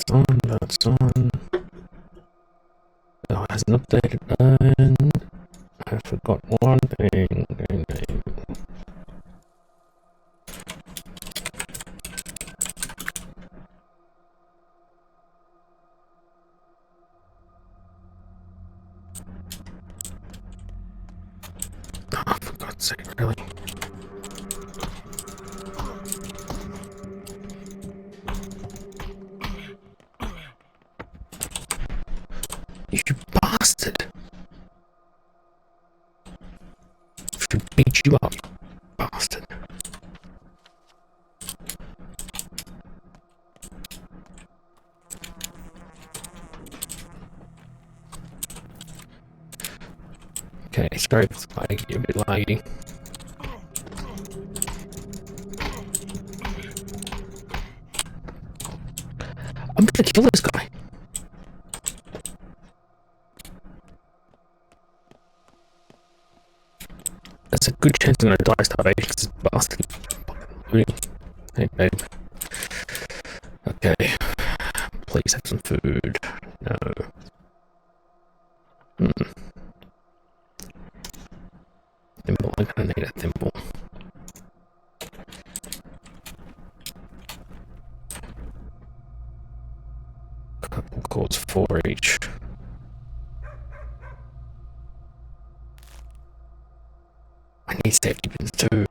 That's on. Oh, it hasn't updated, and I forgot one thing. Name. Oh, for God's sake, really? You bastard! Should beat you up, you bastard. Okay, sorry if it's laggy, a bit laggy. I'm gonna kill this guy. That's a good chance I'm gonna die starvation because this bastard. Hey, babe. Okay. Please have some food. No. Thimble, I'm gonna need a thimble. Couple cords, 4 each. I need safety pins too.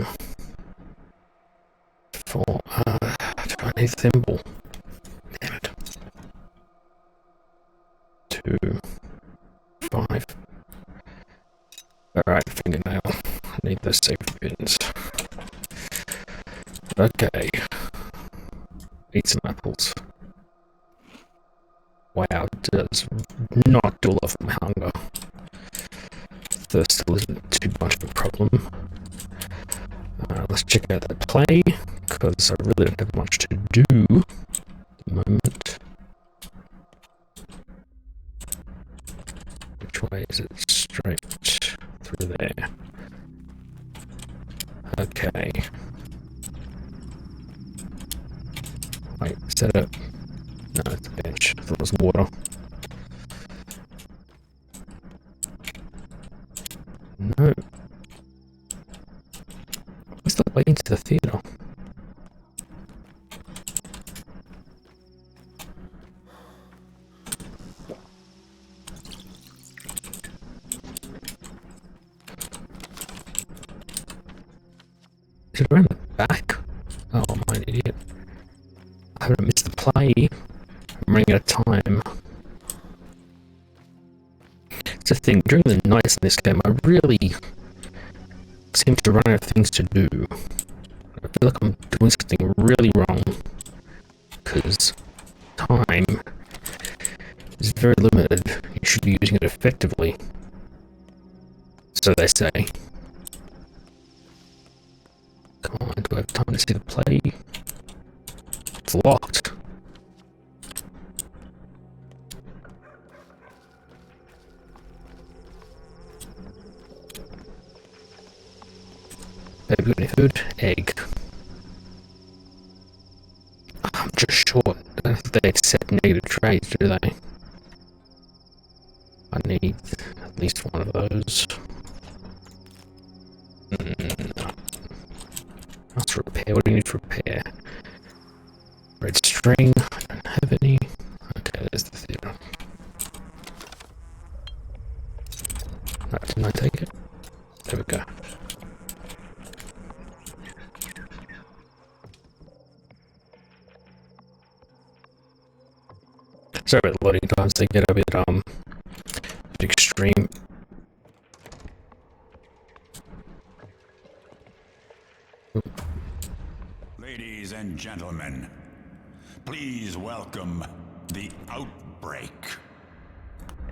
4. I need a thimble. Damn it. 2. 5. Alright, fingernail. I need those safety pins. Okay. Eat some apples. Wow, it does not do a lot for my hunger. Thirst still isn't too much of a problem. Let's check out that play, because I really don't have much to do at the moment. Which way is it? Straight through there. Okay. Wait, is that a... No, it's a bench. I thought it was water. No. What's the way into the theatre? Is it around the back? Oh, I'm an idiot. I haven't missed the play. I'm running out of time. It's a thing, during the nights in this game, I really seem to run out of things to do. I feel like I'm doing something really wrong, because time is very limited. You should be using it effectively. So they say. Come on, do I have time to see the play? It's locked. Have you got any food? Egg. I'm just short. I don't think they accept negative trades, do they? I need at least one of those. No. That's repair. What do you need for repair? Red string. I don't have any. Okay, there's the theatre. No, didn't I take it? There we go. Sorry about the loading times, they get a bit extreme. Ladies and gentlemen, please welcome the Outbreak.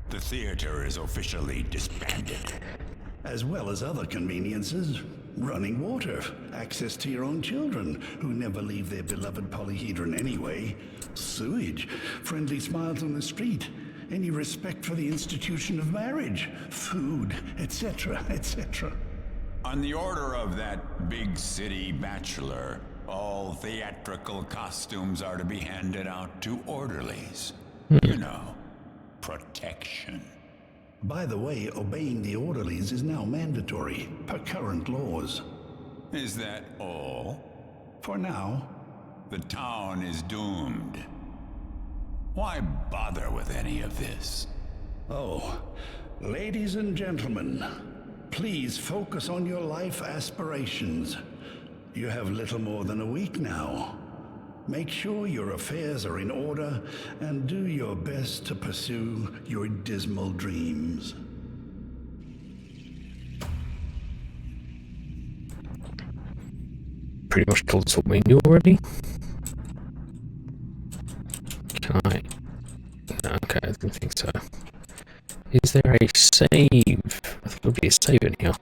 The theater is officially disbanded. As well as other conveniences. Running water, access to your own children, who never leave their beloved polyhedron anyway, sewage, friendly smiles on the street, any respect for the institution of marriage, food, etc., etc. On the order of that big city bachelor, all theatrical costumes are to be handed out to orderlies. You know, protection. By the way, obeying the orderlies is now mandatory per current laws. Is that all? For now. The town is doomed. Why bother with any of this? Oh, ladies and gentlemen, please focus on your life aspirations. You have little more than a week now. Make sure your affairs are in order and do your best to pursue your dismal dreams. Pretty much told us what we knew already. Can I? Okay, I didn't think so. Is there a save? I think there'll be a save in here.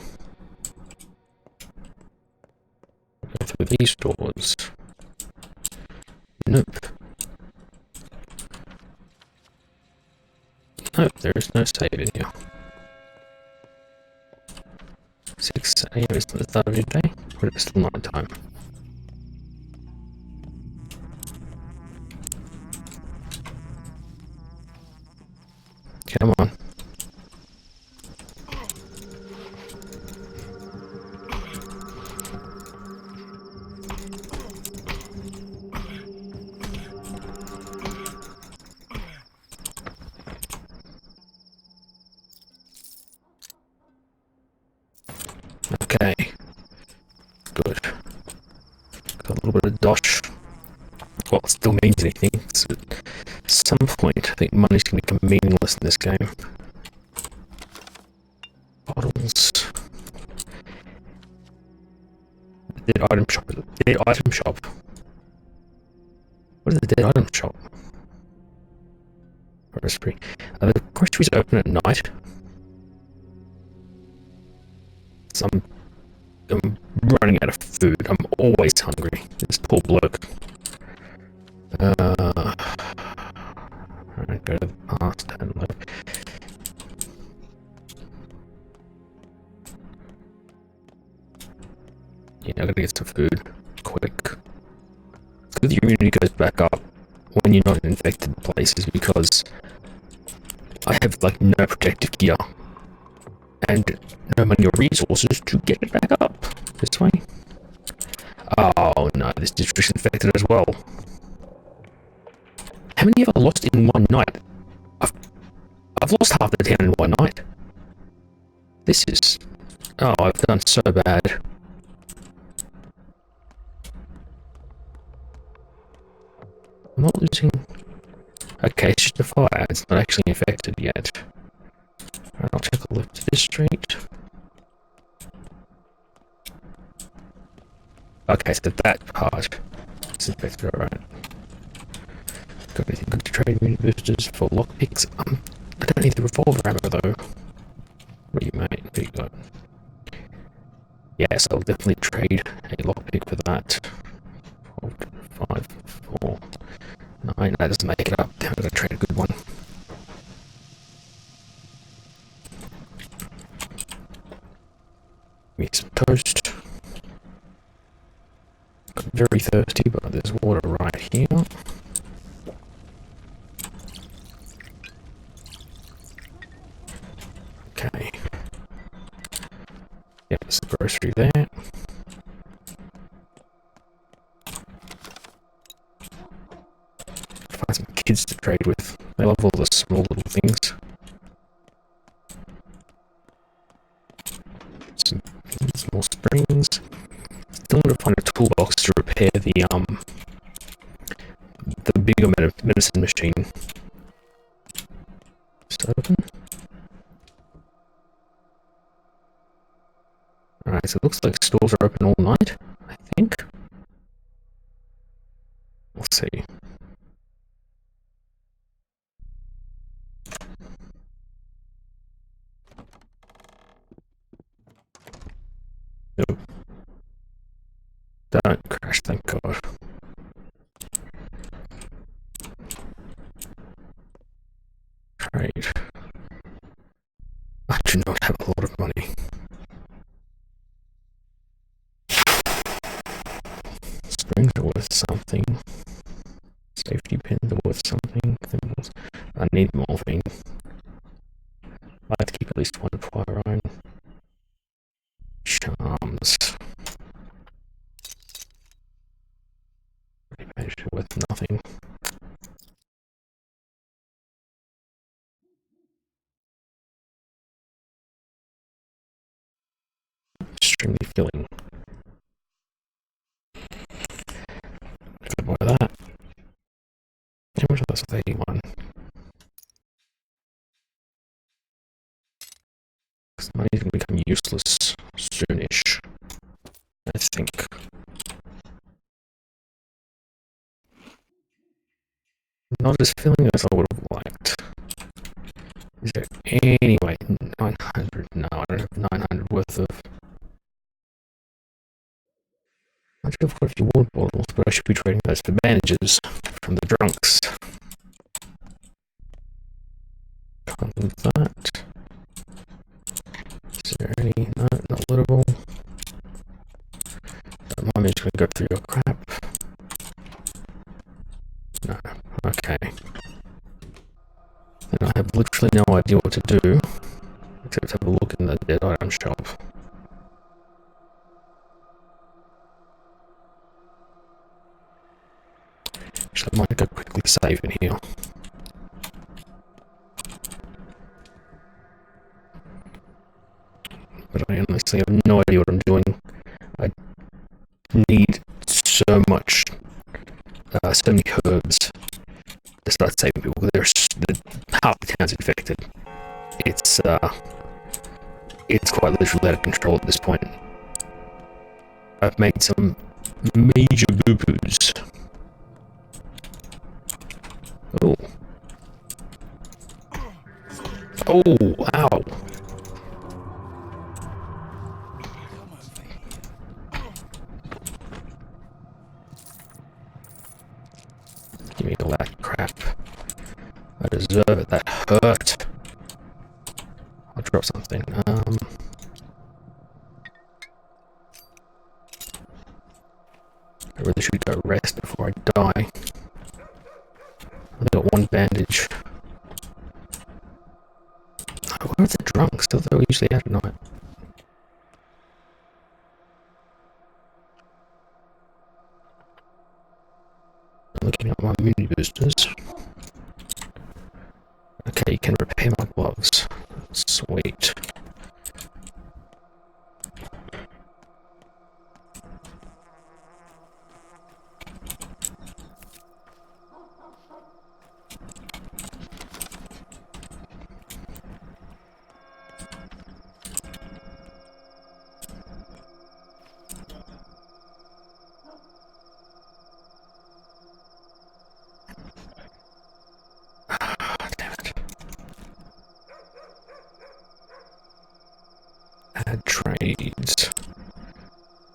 Go through these doors. Nope. Nope, there is no save in here. 6 AM is the start of your day, or is it still night time? Come on. Okay. Good. Got a little bit of dosh. Well, it still means anything. So at some point, I think money's going to become meaningless in this game. Bottles. Dead item shop. Dead item shop. What is the dead item shop? Grocery. Are the groceries open at night? So I'm running out of food. I'm always hungry. This poor bloke. Alright, go to the past and look. Yeah, I gotta get some food. Quick. It's good the immunity goes back up when you're not in infected places because I have like no protective gear and no money or resources to get it back up. This way. Oh no, this district's infected as well. How many have I lost in one night? I've lost half the town in one night. This is... Oh, I've done so bad. I'm not losing... Okay, it's just a fire. It's not actually infected yet. Alright, I'll take a look to this street. Okay, so that part is infected, alright. Got anything good to trade mini boosters for lockpicks? I don't need the revolver ammo though. What do you mate? What do you got? Yes, I'll definitely trade a lockpick for that. 5, 4, 9. That doesn't make it up. Damn, I'm gonna trade a good one. Give me some toast. I'm very thirsty, but there's water right here. Okay. Yep, there's a grocery there. Find some kids to trade with. They love all the small little things. Some small springs. Still need to find a toolbox to repair the bigger medicine machine. Just open. Alright, so it looks like stores are open all night, I think. We'll see. Nope. Don't crash, thank God. Trade. I do not have a lot of money. Springs are worth something. Safety pins are worth something. Thimbles. I need morphine. I have to keep at least one fire iron. Charms. Managed to worth nothing. Extremely filling. Could buy that. How much of that's 81? Because money's going to become useless soonish, I think. Not as filling as I would have liked. Is there anyway 900? No, I don't have 900 worth of. I should have got a few water bottles, but I should be trading those for bandages from the drunks. Can't do that. Is there any? No, not lootable. I'm just going to go through your crap. No. Okay. And I have literally no idea what to do, except have a look in the dead item shop. Actually, I might go quickly save in here. But I honestly have no idea what I'm doing. I need so much, so many herbs to start saving people. Half the town's infected. It's quite literally out of control at this point. I've made some major boo-boos. Oh. Oh, ow. Give me all that crap. I deserve it. That hurt. I'll drop something. I really should go rest before I die. I've got one bandage. Oh, where are the drunks? They're usually out at night. Looking at my immunity boosters. Okay, you can repair my gloves. Sweet. Damn it. Add trades.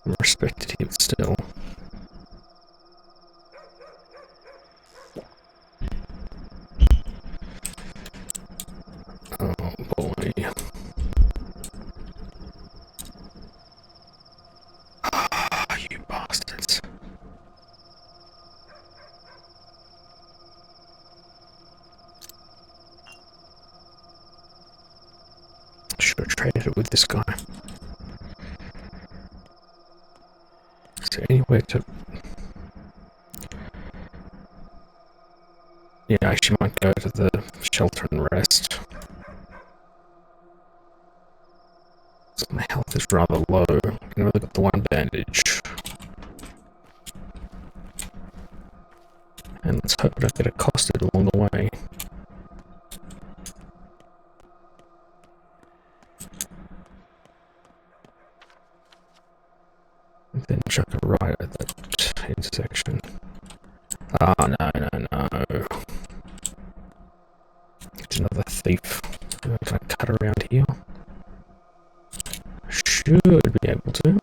I'm respected here still. Oh boy. Ah, you bastards. Should have traded it with this guy. Is there any way to... Yeah, I actually might go to the shelter and rest. So my health is rather low. I've only got the one bandage. And let's hope I don't get accosted along the way. And then chuck a right at that intersection. Ah, no, no, no. It's another thief. Can I cut around here? Should be able to.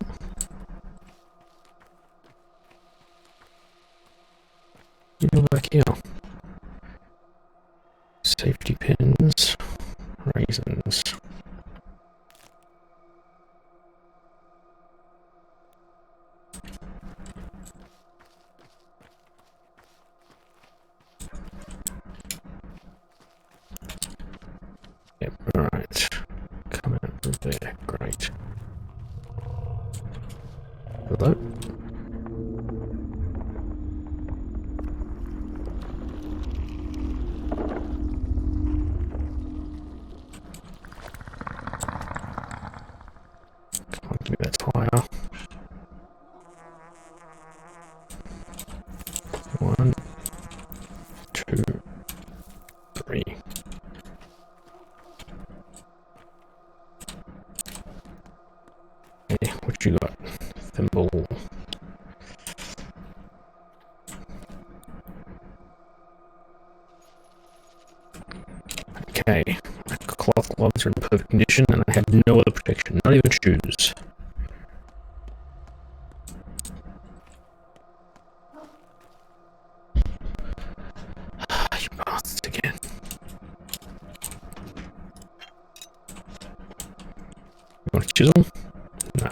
You know, back here. Safety pins. Raisins. Right. Hello? Come on, give me that tire. 1, 2, 3. Hey, what you got? Thimble. Okay, my cloth gloves are in perfect condition, and I have no other protection, not even shoes. You bastards again. You want a chisel? No.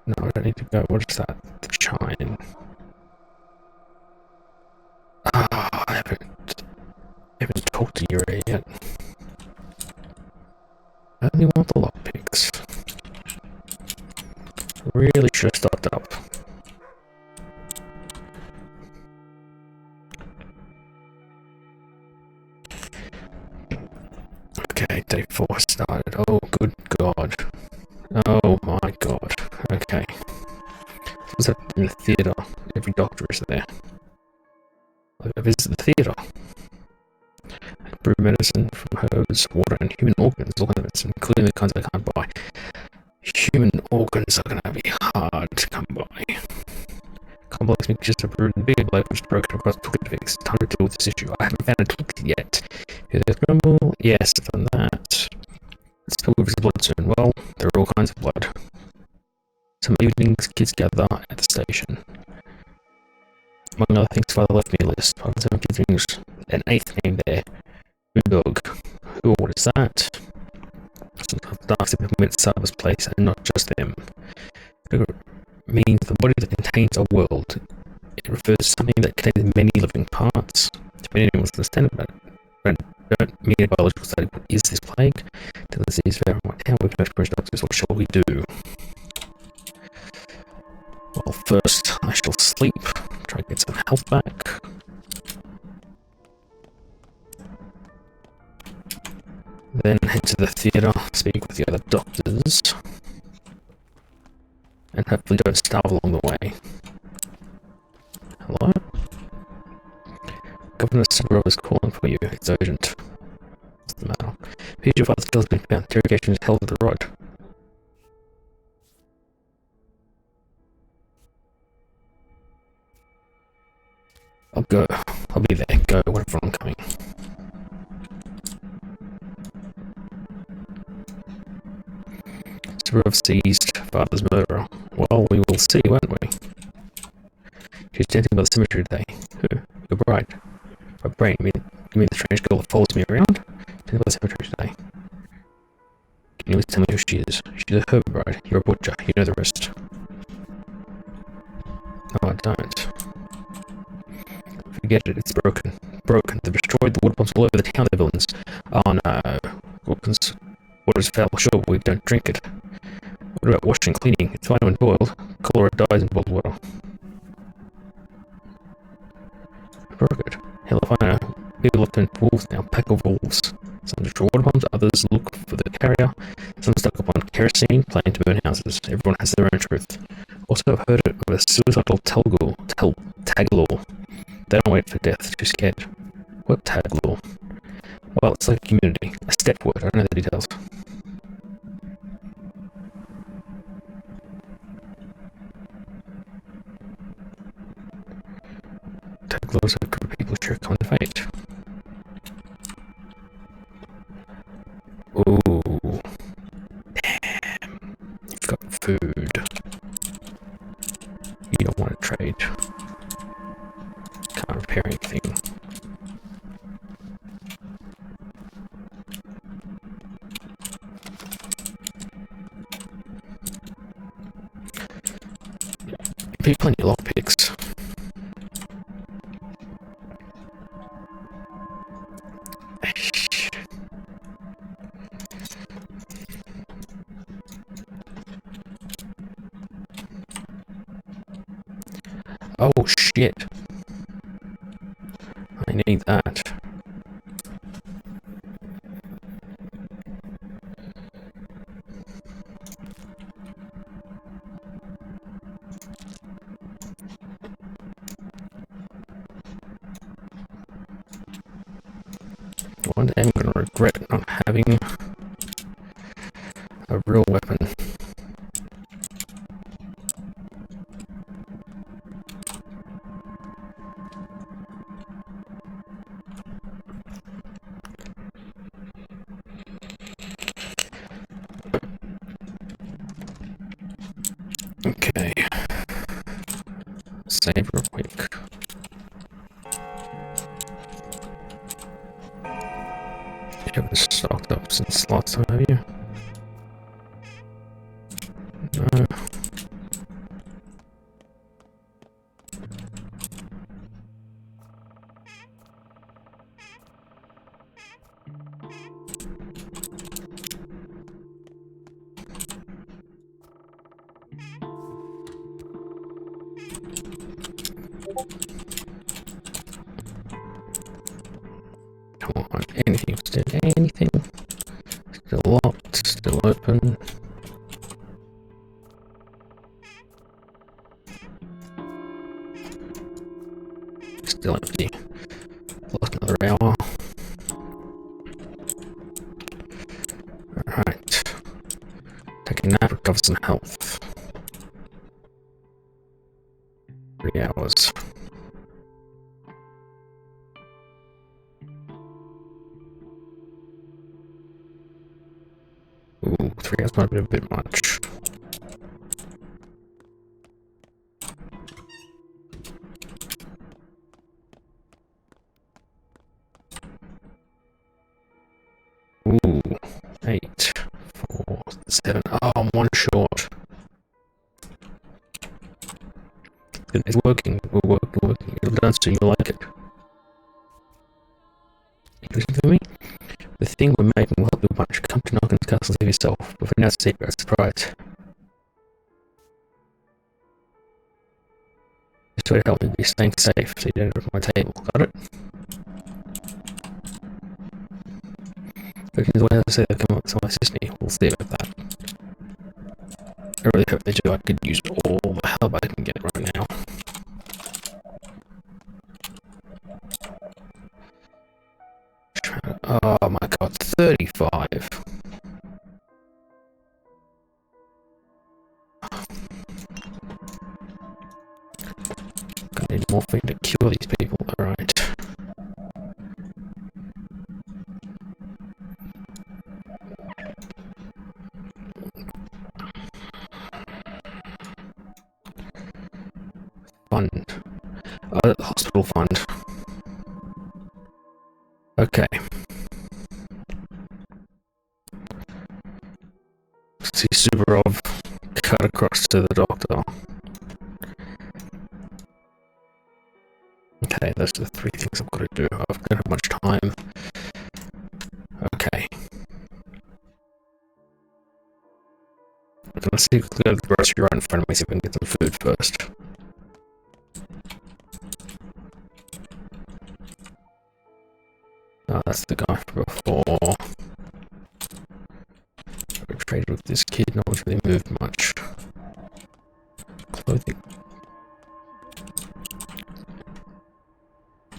No, I don't need to go. What is that? The chine. I haven't talked to Yuri yet. I only want the lockpicks. Really should have stocked up. Okay, day 4 started. Oh, good God. Oh my God. Okay. Was that in the theatre? Every doctor is there. I visited the theatre. I brew medicine from herbs, water, and human organs, all kinds of medicine, including the kinds I can't buy. Human organs are gonna be hard to come by. Complex mixtures are brewed in big blade which is broken across toolkit to fix. Time to deal with this issue. I haven't found a toolkit yet. Is it scramble? Yes, I've done that. Let's go with his blood soon. Well, there are all kinds of blood. Some evenings, kids gather at the station. Among other things, Father left me a list. 570 things. An 8th name there. Moondog. Who? What is that? Sometimes dark people meant Sarah's place, and not just them. It means the body that contains a world. It refers to something that contains many living parts. To many animals understand about it, but don't mean a biological study. What is this plague? Tell us these very much. How we've no experienced doctors. What shall we do? Well, first I shall sleep. Try to get some health back. Then head to the theatre, speak with the other doctors, and hopefully don't starve along the way. Hello? Governor Sugrove is calling for you. It's urgent. What's the matter? Here's your father's kill has been found. Interrogation is held at the rod. I'll go. I'll be there. Go whenever I'm coming. Sugrove seized father's murderer. Well, we will see, won't we? She's dancing by the cemetery today. Who? Your bride. My brain. You mean the strange girl that follows me around? Dancing by the cemetery today. Can you at least tell me who she is? She's a herb bride. You're a butcher. You know the rest. No, I don't. Forget it. It's broken. Broken. They've destroyed the water pumps all over the town. They're villains. Oh no. Water's foul. Sure, we don't drink it. What about washing, cleaning? It's fine when boiled. Cholera dies in boiled water. Broke it. Hell if I know. People have turned wolves now. Pack of wolves. Some destroy water pumps, others look for the carrier. Some stuck up on kerosene, planning to burn houses. Everyone has their own truth. Also, I've heard of a suicidal tag-law. They don't wait for death, too scared. What tag-law? Well, it's like a community. A step word, I don't know the details. Tag-laws are a group of people share a common fate. Ooh. Damn. You've got food. You don't want to trade. Can't repair anything. If you plenty of lockpicks. shit. I need that. One day I'm gonna regret not having a real weapon. Okay. Save real quick. You haven't stocked up since last time, have you? No. Come on, anything, still anything. Still locked, still open. Still empty. Lost another hour. Alright. Take a nap, recover some health. 3 hours. Ooh, 3 hours might be a bit much. Ooh, 8, 4, 7. Oh, I'm one short. It's working. We're working. It'll done soon. You'll like it. You listen to me? The thing we're making will help you a bunch. Come to Noggin's Castle for yourself. But for now, it's secret. It's a surprise. This way to help me be staying safe so you don't go to my table. Got it? Because the way I say they come up to my sister, we'll see about that. I really hope they do. I could use all the help I can get right now. Oh my god, 35. Gonna need morphine to cure these people, alright. Fund. Hospital fund. Okay. See Suvorov cut across to the doctor. Okay, those are the 3 things I've got to do. I've got how much time. Okay. Let's see if we can go to the grocery right in front of me, see if we can get some food first. Oh, that's the guy from before. I traded with this kid, no one's really moved much. Clothing.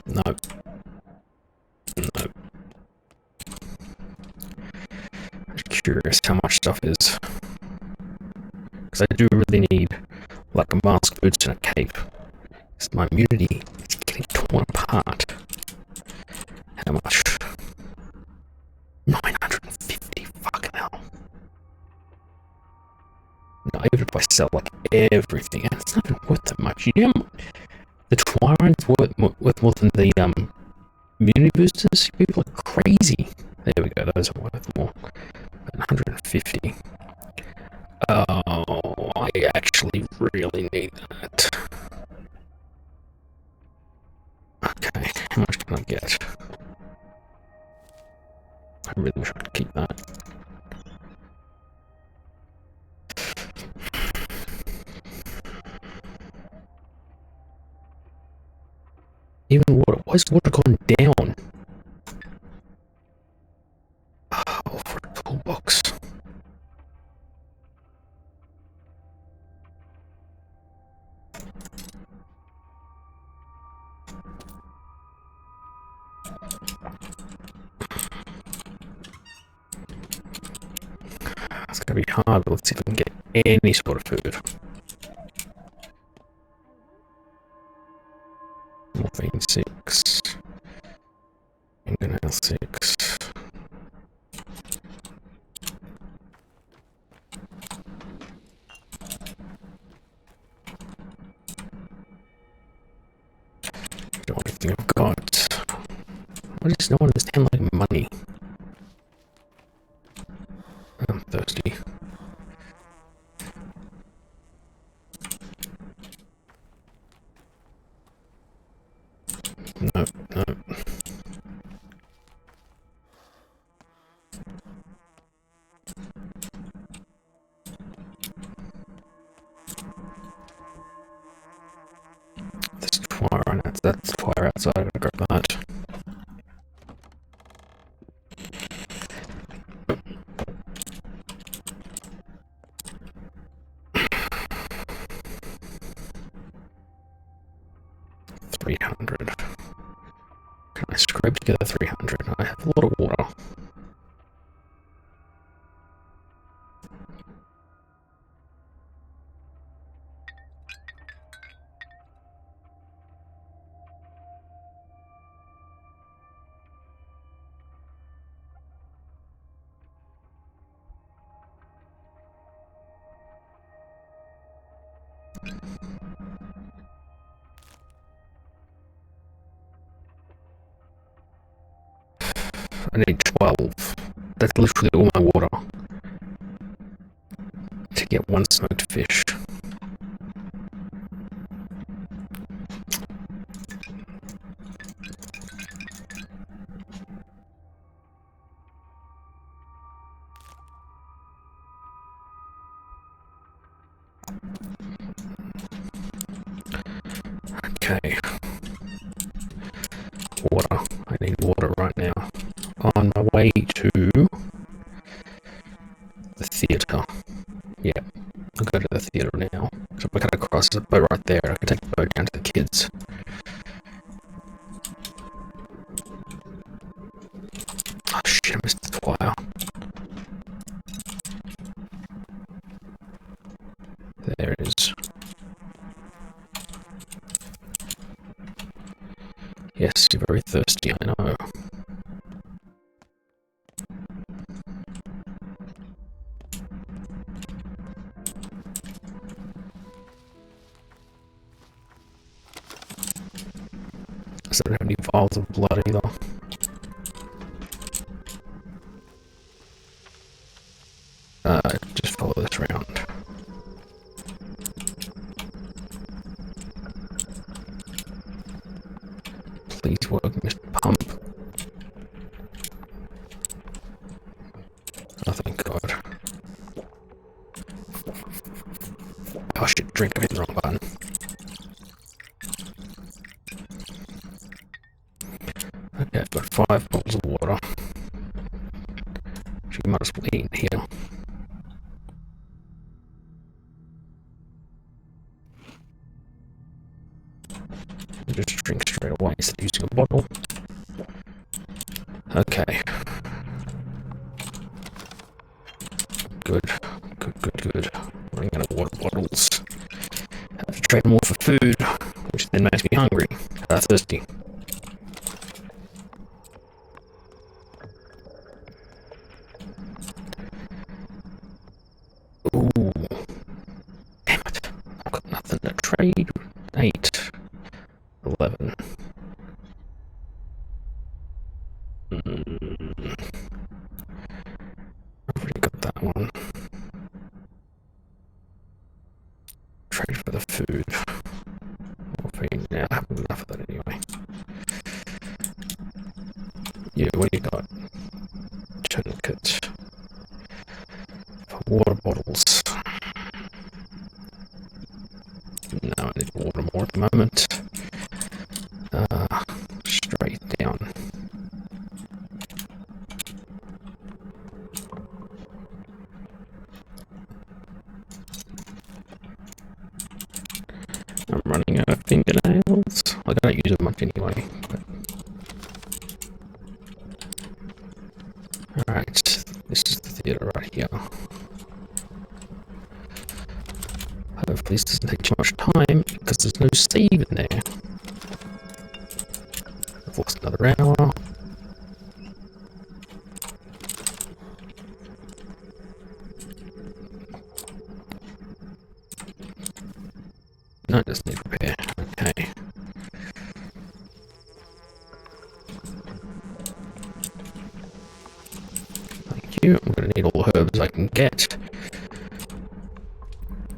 Nope. Nope. I'm curious how much stuff is. Because I do really need, like, a mask, boots, and a cape. Because my immunity is getting torn apart. How much? 950, fucking hell. No, even if I sell, like, everything, and it's not even worth that much. You know, the Twiron's worth more than the, immunity boosters? People are crazy. There we go, those are worth more. 150. Oh, I actually really need that. Okay, how much can I get? I really wish I could keep that. Why is water going down? Oh, for a toolbox. It's gonna be hard, but let's see if we can get any sort of food. Morphine 6. Fingernail 6. The only thing I've got. Why does no one understand like money? I'm thirsty. No, no. There's fire on it. That's fire outside. I gotta grab that. $300. Can I scrape together 300? I have a lot of water. I need 12. That's literally all my water to get one smoked fish. Okay. Water. I need water right now. On my way to the theatre. Yeah, I'll go to the theatre now. So if I cut across the boat right there, I can take the boat down to the kids. Oh shit, I missed the fire. There it is. Yes, you're very thirsty, I know. I don't have any vials of blood either. Just follow this round. Please work, Mr. Pump. Oh, thank God. Oh shit, drink, I hit the wrong button. Okay, I've got 5 bottles of water. She might as well eat in here. Just drink straight away instead of using a bottle. Okay. Good. Good. Running out of water bottles. Have to trade more for food, which then makes me hungry. Thirsty. Ooh. Damn it. I've got nothing to trade. 8. 11. I've already got that one. Trade for the food. Morphine. Yeah, I have enough of that anyway. Yeah, what do you got? Tourniquet. For water bottles. No, I need water more at the moment. fingernails. I don't use them much anyway. Alright, this is the theatre right here. Hopefully this doesn't take too much time, because there's no save in there. I've lost another hour. No, it doesn't need repair. Okay. Thank you. I'm going to need all the herbs I can get.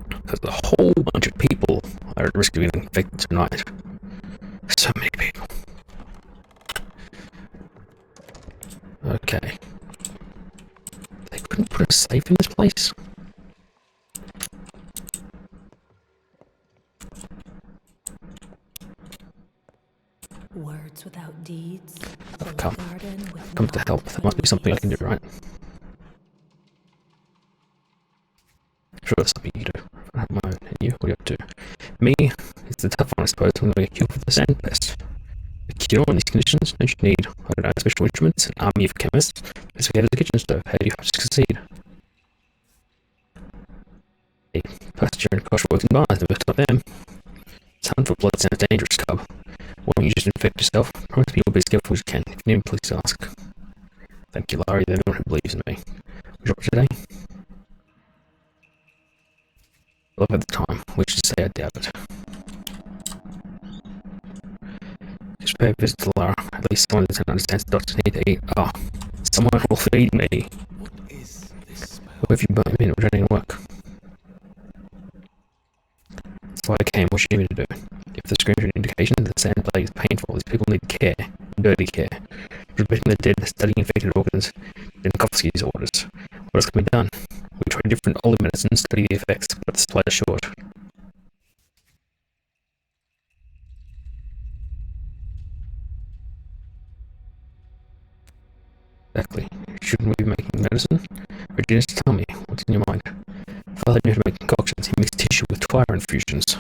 Because a whole bunch of people are at risk of getting infected tonight. So many people. Okay. They couldn't put a safe in this place? Words without deeds. I've come to help. There must be something I can do, right? Sure, there's something you can do. I have my own. And you, what are you up to? Me, it's the tough one, I suppose. I'm going to get a cure for the sand pest. A cure in these conditions? Don't you need, I don't know, special instruments, an army of chemists? Let's get a kitchen stove. How do you have to succeed? Hey, pasture and kosher works in bars, never stop them. Sound for blood sounds dangerous, cub. Why don't you just infect yourself? Promise me you'll be as careful as you can. If you need me, please ask. Thank you, Larry, the only one who believes in me. Was you up today? Well, at the time, which is to say I doubt it. Just pay a visit to Lara. At least someone that understands the doctors need to eat. Oh, someone will feed me. What is this smell? Where have you burnt me in returning work? That's why I came. What you need me to do? If the screen is an indication that sand plague is painful, these people need care. Dirty care. Preventing the dead, studying infected organs, then Kovsky's orders. What else can be done? We try different old medicines, study the effects, but the supply is short. Exactly. Shouldn't we be making medicine? Regina, tell me, what's in your mind? Father knew how to make concoctions. He mixed tissue with fire infusions.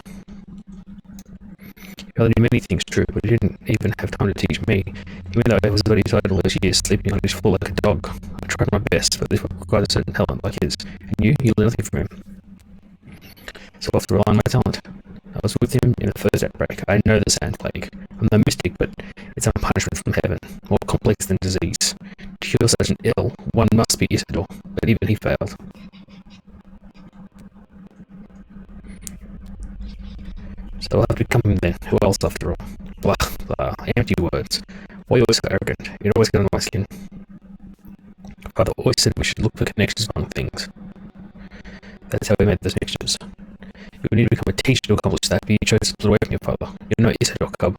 Father knew many things true, but he didn't even have time to teach me. Even though I was already idle those years, sleeping on his floor like a dog. I tried my best, but this required a certain talent like his. And you learned nothing from him. So I have to rely on my talent. I was with him in the first outbreak. I know the sand plague. I'm no mystic, but it's a punishment from heaven, more complex than disease. To cure such an ill, one must be Isidore, but even he failed. So I'll have to become him then. Who else after all? Blah, blah, empty words. Why are you always so arrogant? You always get on my skin. Father always said we should look for connections among things. That's how we made those connections. You would need to become a teacher to accomplish that, but you chose to split away from your father. You're no Isidore, cub.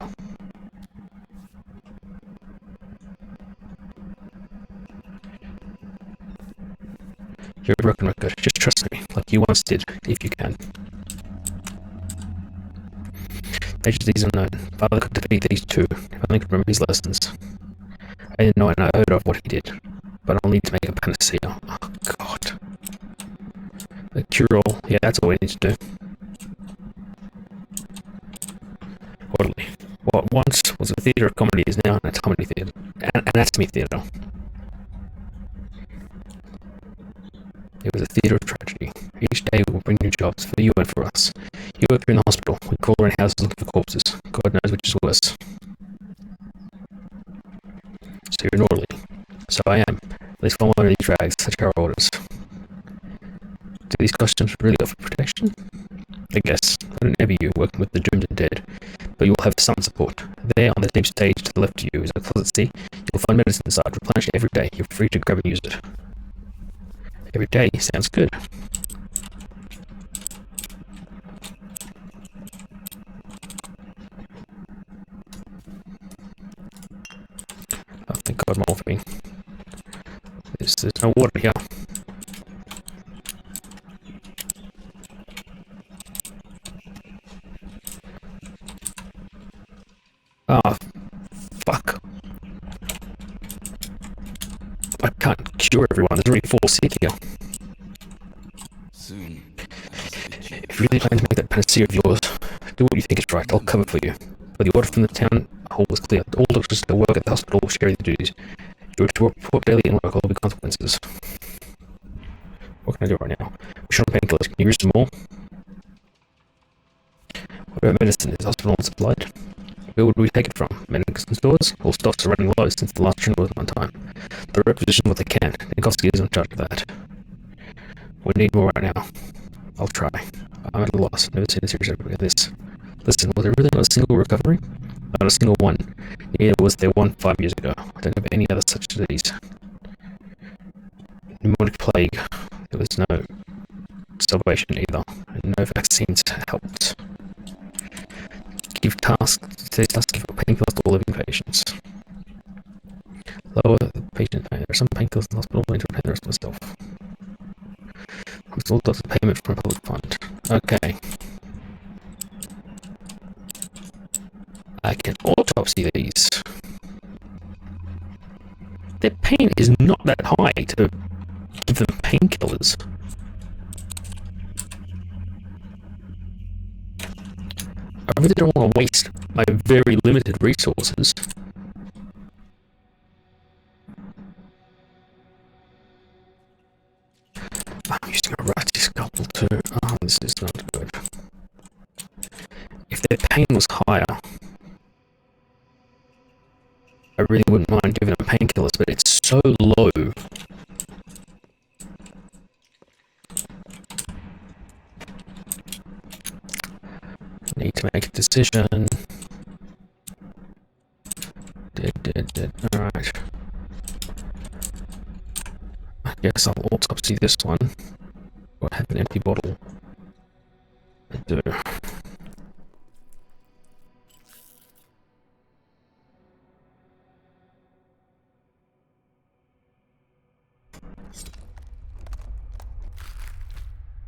You're a broken record. Just trust me, like you once did, if you can. Tragedies unknown. Father could defeat these two, if only could remember his lessons. I didn't know and I heard of what he did, but I'll need to make a panacea. Oh, God. A cure-all. Yeah, that's all we need to do. Orderly. What once was a theatre of comedy is now an anatomy theatre. It was a theatre of tragedy. Each day will bring new jobs for you and for us. You work here in the hospital. We crawl around houses looking for corpses. God knows which is worse. So you're an orderly. So I am. At least follow under these rags. Such are our orders. Do these costumes really offer protection? I guess. I don't envy you working with the doomed and dead, but you'll have some support. There on the deep stage to the left of you is a closet seat. You'll find medicine inside. Replenish it every day. You're free to grab and use it. Every day sounds good. Oh, thank God, morphine. There's no water here. Ah, fuck. I can't cure everyone. There's already 4 sick here. Soon, If you really plan to make that panacea of yours, Do what you think is right. I'll cover for you. By the order from the town hall was clear. All doctors that work at the hospital will share the duties. You are to report daily and work. All the consequences. What can I do right now? We're short on painkillers. Can you use some more? What about medicine? Is the hospital supplied? Where would we take it from? Medicine stores? All stocks are running low since the last trend was on time. They requisition what they can. Nikoski is in charge of that. We need more right now. I'll try. I'm at a loss. Never seen a series like this. Listen, was there really not a single recovery? Not a single one. Neither was there one 5 years ago. I don't have any other such disease. Pneumonic plague. There was no salvation either, and no vaccines helped. Give tasks. Today's task give painkillers to all living patients. Lower the patient pain. There are some painkillers in the hospital. I need to obtain the rest myself. I'm still got the payment from a public fund. Okay. I can autopsy these. Their pain is not that high to give them painkillers. I really don't want to waste my very limited resources. I'm using a ratty scalpel too. Oh, this is not good. If their pain was higher, I really wouldn't mind giving them painkillers, but it's so low. Need to make a decision. Alright. I guess I'll autopsy this one. Or have an empty bottle. I do.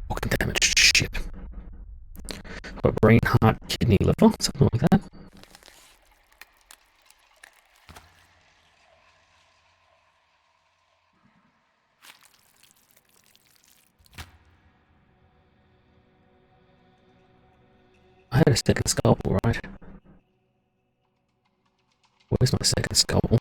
Organ damage. Shit. Got brain, heart, kidney, liver, something like that. I had a second scalpel, right? Where's my second scalpel?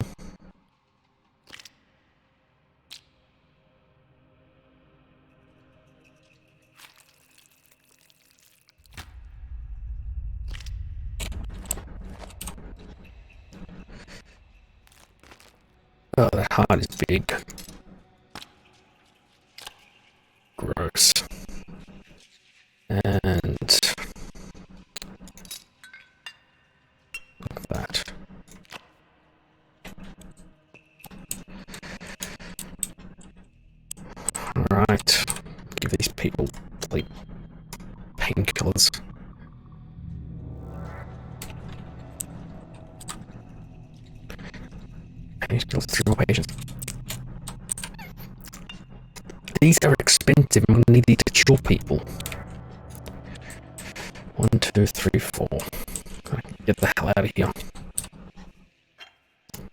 Oh, that heart is big. Gross. And like that. Alright. Give these people like painkillers. Painkillers, 3 more patients. These are expensive. I'm gonna need these to cure people. 1, 2, 3, 4. Get the hell out of here.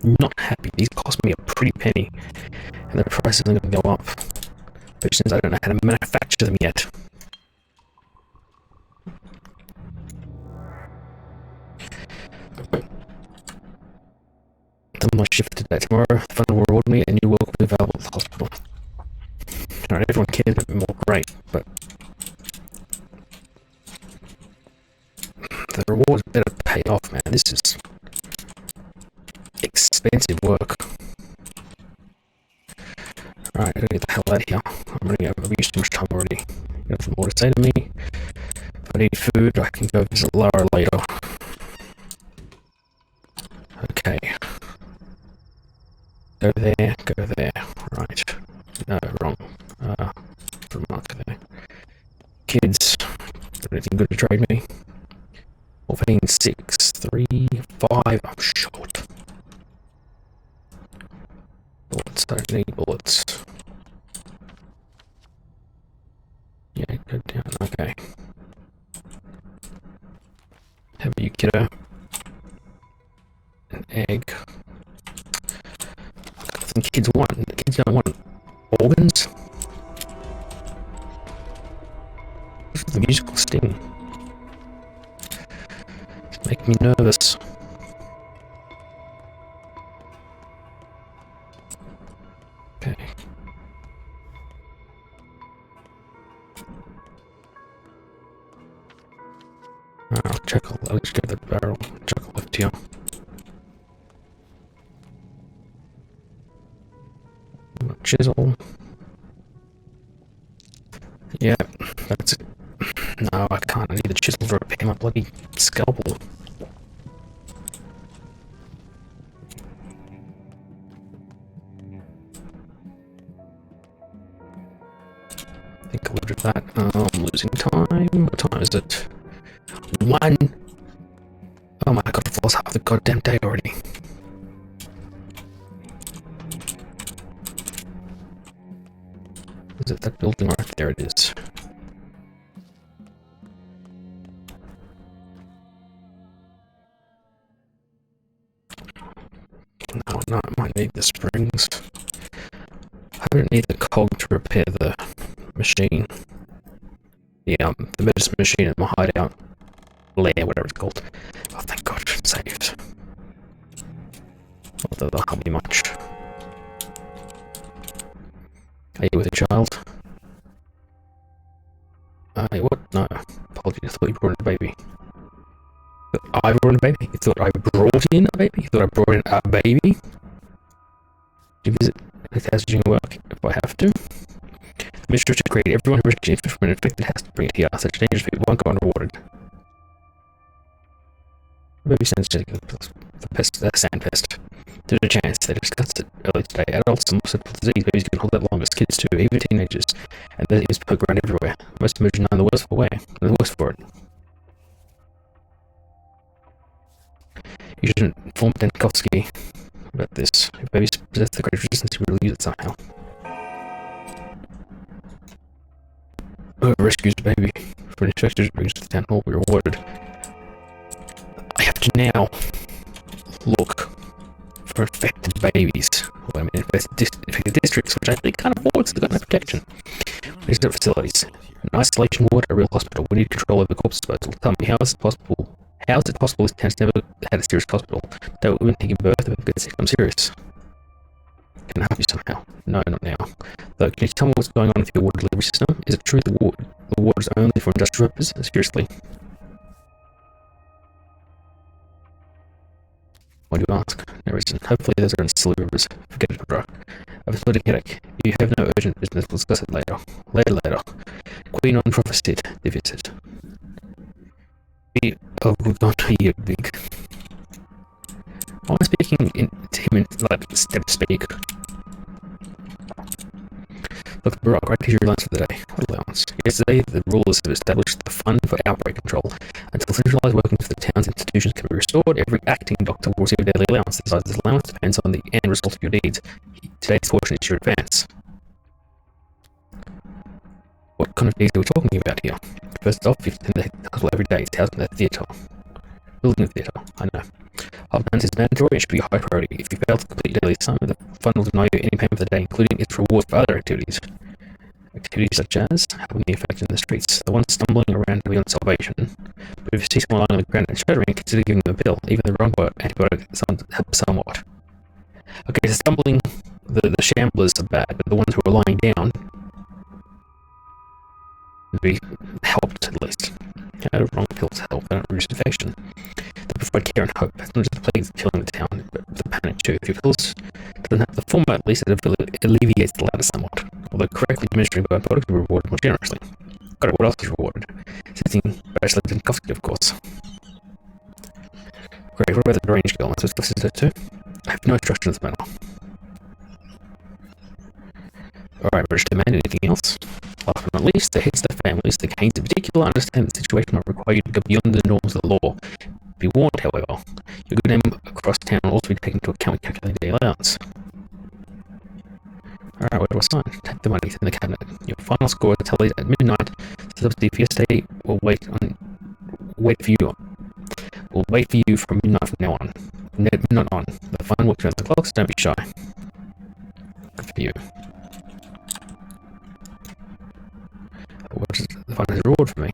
I'm not happy. These cost me a pretty penny, and the prices are gonna go up. But since I don't know how to manufacture them yet. Done my shift today. Tomorrow, the fund will reward me and you will be available at the hospital. Alright, everyone cares a bit more, great, but the rewards better pay off, man. This is expensive work. Alright, I gotta get the hell out of here. I've used too much time already. Nothing more to say to me. If I need food, I can go visit Lara later. Okay. Go there, go there. Right. No, wrong. Mark there. Kids. Anything good to trade me? 14, 6, 3, 5. I'm short. Bullets. I don't need bullets. Yeah, go down. Okay. Have you, kiddo? An egg. I think kids want. Kids don't want organs. The musical sting. make me nervous. Okay. I'll check. I'll just get the barrel. Check a left here. Chisel. Yeah, that's it. No, I can't. I need the chisel to repair my bloody scalpel. I think I'll do that. I'm losing time. What time is it? 1! Oh my god, it was half the goddamn day already. Is it that building right there? It is. No, I might need the springs. I don't need the cog to repair the machine. The medicine machine at my hideout. Lair, whatever it's called. Oh, thank god, it saved. Not that that'll help me much. Are you with a child? What? No. Apologies, I thought you brought in a baby. I brought in a baby? You thought I brought in a baby? You thought I brought in a baby? Do you visit the messaging work if I have to? The mistress to create everyone who risks infection from an infected has to bring it here. Such dangerous people won't go unrewarded. Baby sounds just like the sand pest. There's a chance they discussed it earlier today. Adults and susceptible to disease, babies can hold that longest, kids too, even teenagers. And the is poke around everywhere. Most emerging none the worse for wear, none the worse for it. You shouldn't inform Dankowski about this. If babies possess the great resistance, he will use it somehow. Whoever rescues a baby from an infected brings to the town hall will be rewarded. I have to now look for infected babies. Well, I mean, infected districts, which I think can't afford, so they've got no protection. Resident facilities. An isolation ward, a real hospital. We need control over corpse disposal. Tell me, how is it possible this town's never had a serious hospital? Though women taking birth, if it gets sick, I'm serious. Can I help you somehow? No, not now. Though, can you tell me what's going on with your water delivery system? Is it true the water is only for industrial purposes? Seriously. Why do you ask? No reason. Hopefully those are in still rivers. Forget it, bro. I have a splitting headache. You have no urgent business. We'll discuss it later. Later. Queen on prophesied. Deficit. Oh, we're going to hear big. Am I speaking to him in, like, step speak? Look, Barack, right here's your allowance for the day. What allowance? Yesterday, the rulers have established the Fund for Outbreak Control. Until centralized working for the town's institutions can be restored, every acting doctor will receive a daily allowance. The size of this allowance depends on the end result of your deeds. Today's portion is your advance. What kind of deeds are we talking about here? First off, you attend the hospital every day. It's housing the theatre. Building a theatre, I know. Attendance is mandatory and should be a high priority. If you fail to complete your daily assignment, the fund will deny you any payment for the day, including its rewards for other activities. Activities such as helping the affected in the streets, the one stumbling around beyond salvation. But if you see someone lying on the ground and shuddering, consider giving them a pill. Even the wrong word, antibiotic, helps somewhat. Okay, so stumbling, the shamblers are bad, but the ones who are lying down would be helped at least. Wrong pills help, they don't reduce infection. They provide care and hope. It's not just the plague that's killing the town, but the panic too. If your pills doesn't have the format, at least it alleviates the latter somewhat. Although correctly administering antibiotics will be rewarded more generously. Got it, what else is rewarded? Sitting Bachelor Dankowski, of course. Great, what about the deranged girl? Am I supposed to listen to that too? I have no instruction of the matter. Alright, British demand, anything else? Last but not least, the heads of the families, the Canes in particular, understand the situation might require you to go beyond the norms of the law. Be warned, however, your good name across town will also be taken into account when calculating the allowance. Alright, what do I sign? Take the money in the cabinet. Your final score is tallied at midnight. The subsidy for yesterday will wait for you from midnight from now on. Midnight on. The fund works around the clock, so don't be shy. Good for you. What is the fund has a reward for me?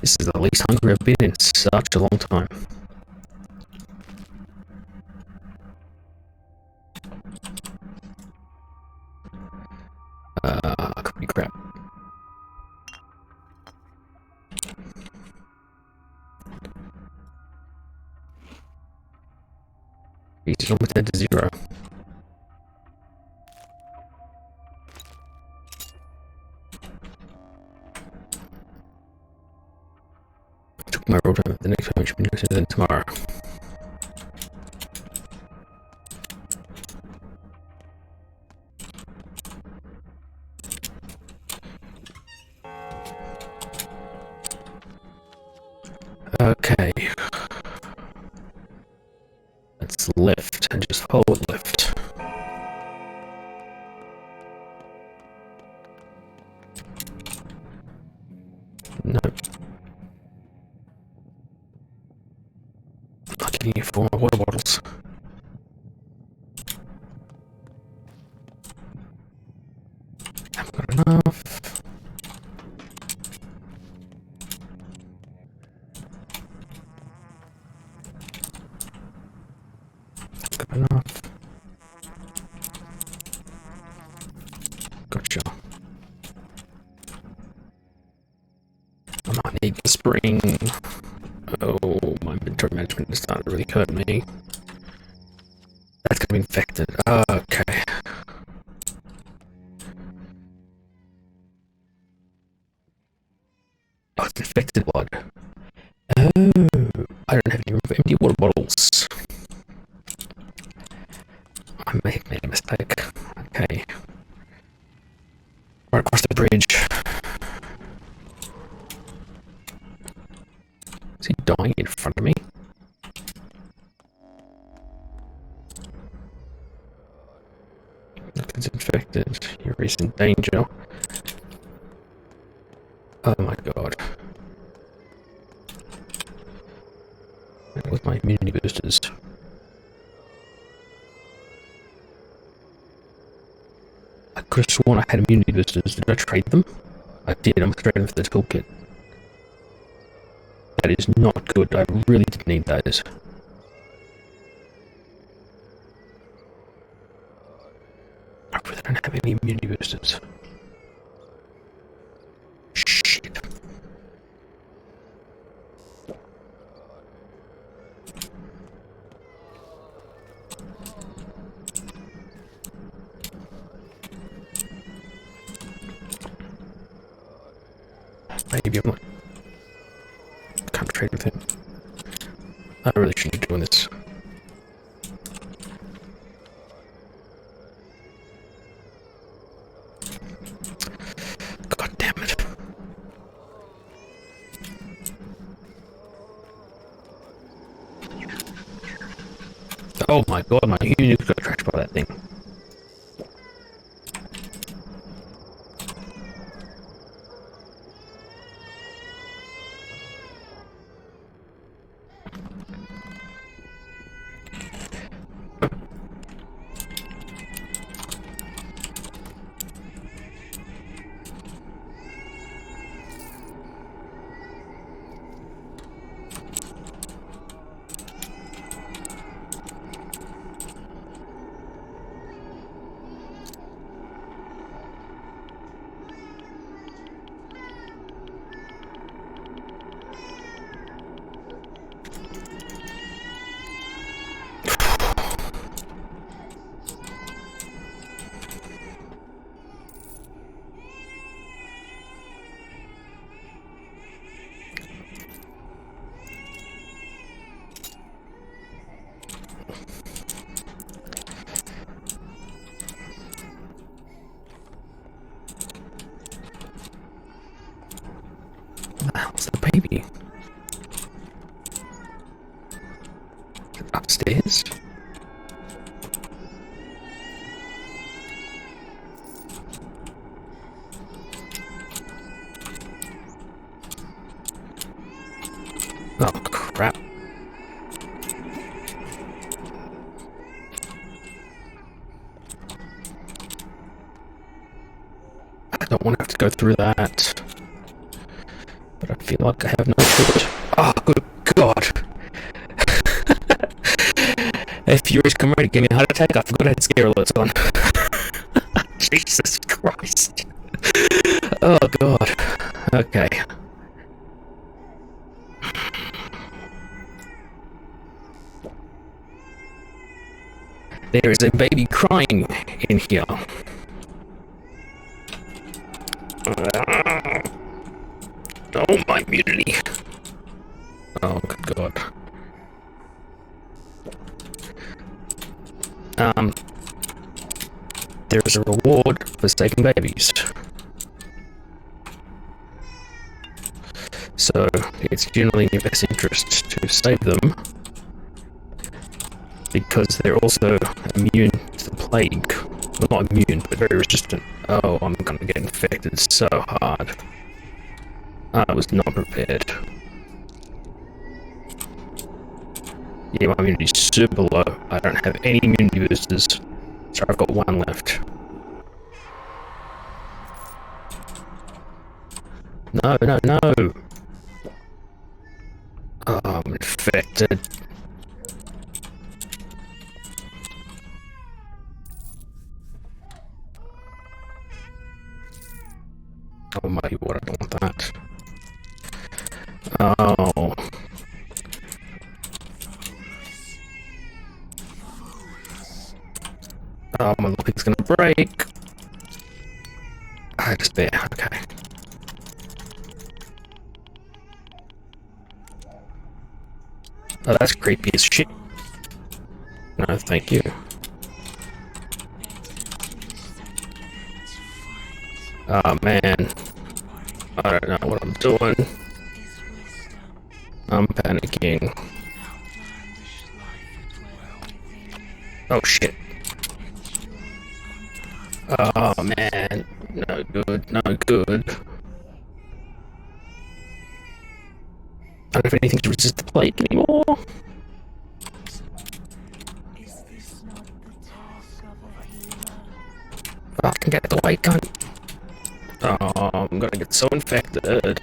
This is the least hungry I've been in such a long time. Could be crap. It's almost down to 0. I took my road time. The next one should be nicer than tomorrow. Okay. Let's lift and just forward lift. No. I'm giving you 4 more water bottles. Haven't got enough. Enough. Gotcha. I might need the spring. Oh, my inventory management is starting to really hurt me. That's gonna be infected. Okay. Oh, it's infected blood. Oh, I don't have any empty water bottles. I may have made a mistake. Okay. Right across the bridge. Is he dying in front of me? Nothing's infected. You're in danger. Oh my god. With my immunity boosters. I could have sworn I had immunity boosters. Did I trade them? I did. I'm trading for the toolkit. That is not good. I really did need those. I really don't have any immunity boosters. Shit. Maybe I'm not. Can't trade with him. I really shouldn't be doing this. God damn it. Oh my god, my unit got trashed by that thing. What the hell's the baby? Upstairs? don't want to have to go through that. But I feel like I have no choice. Oh, good God. If you're ready to give me a heart attack, I forgot I had scare alerts on. Jesus Christ. Oh, God. Okay. There is a baby crying in here. Oh, my immunity. Oh, good God. There's a reward for saving babies. So, it's generally in your best interest to save them, because they're also immune to the plague. Well, not immune, but very resistant. Oh, I'm gonna get infected so hard. I was not prepared. Yeah, my immunity's super low. I don't have any immunity boosters, so I've got one left. No, no, no! Oh, I'm infected. Oh my, what, I don't want that. Oh. Oh, my lockpick's gonna break. Ah, just there, okay. Oh, that's creepy as shit. No, thank you. Oh man. I don't know what I'm doing. I'm panicking. Oh shit. Oh man. No good, no good. I don't have anything to resist the plague anymore. Fucking get the way, cunt. Oh, I'm gonna get so infected.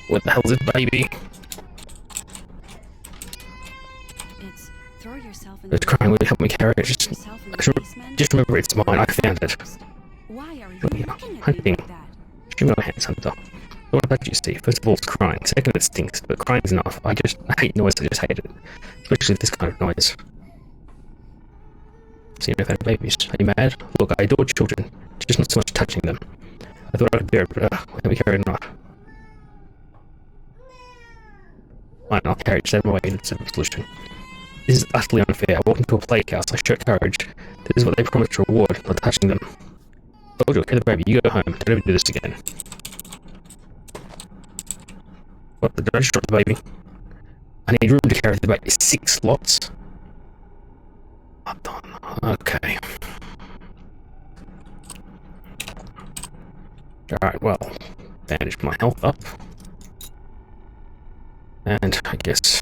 What the hell is this baby? It's throw yourself in It's crying, will you help me carry it? Just remember it's mine, I found it. Why are you Oh, yeah. looking at Hunting. me like that? Show me my hands, Hunter. What about you, Steve? First of all, it's crying. Second, it stinks, but crying's enough. I hate noise, I just hate it. Especially this kind of noise. See if I had babies. Are you mad? Look, I adore children. Just not so much touching them. I thought I could bear it, but let me carry it or not. Fine, I'll carry it. Just out of my way, it's a solution. This is utterly unfair. I walk into a plague house, I show courage. This is what they promised to reward, not touching them. Told you, carry the baby, you go home. Don't ever do this again. What, did I just drop the baby? I need room to carry the baby. 6 slots? Okay. Alright, well, bandage my health up. And I guess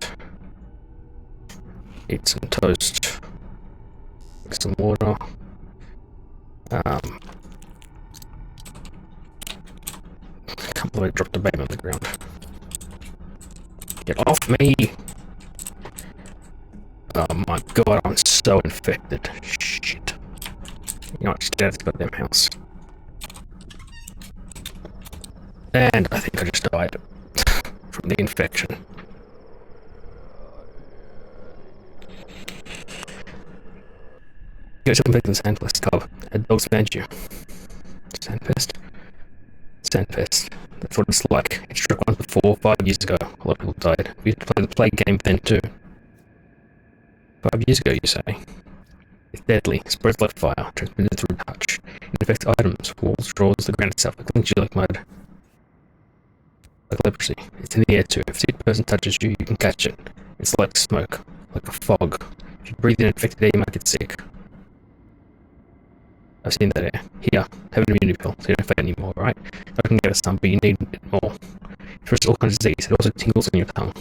eat some toast. Drink some water. Can't believe I dropped the baby on the ground. Get off me! Oh my god, I'm so infected. Shit. You know what, just get out of this goddamn house. And I think I just died from the infection. You guys come back to the Sandfest Cub. Had dogs found you. Sandfest? Sandfest. That's what it's like. It struck once before, 5 years ago. A lot of people died. We used to play the plague game then too. 5 years ago, you say? It's deadly, spreads like fire, transmitted through touch. It affects items, walls, drawers, the ground itself. It clings you like mud. Like leprosy. It's in the air too. If a sick person touches you, you can catch it. It's like smoke, like a fog. If you breathe in infected air, you might get sick. I've seen that air. Here, have an immunity pill, so you don't fade anymore, right? I can get us some, but you need it more. It prevents all kinds of disease. It also tingles in your tongue.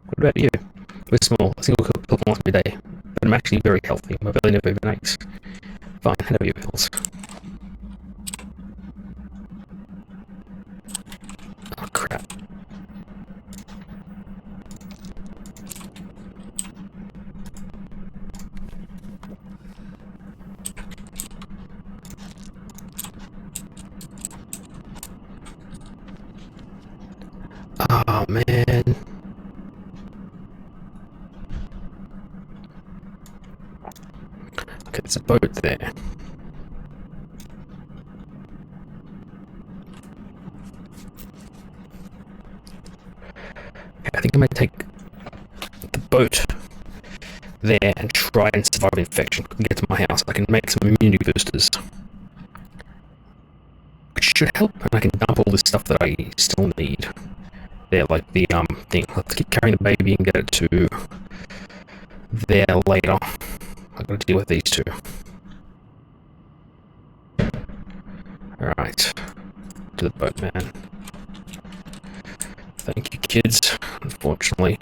What about you? We're small. A single pill once a day. But I'm actually very healthy. My belly never even aches. Fine, have your pills. Okay, there's a boat there. I think I might take the boat there and try and survive infection. Get to my house. I can make some immunity boosters. Which should help, and I can dump all this stuff that I still need. There, like the thing. Let's keep carrying the baby and get it to there later. I've got to deal with these two. Alright. To the boat, man. Thank you, kids. Unfortunately,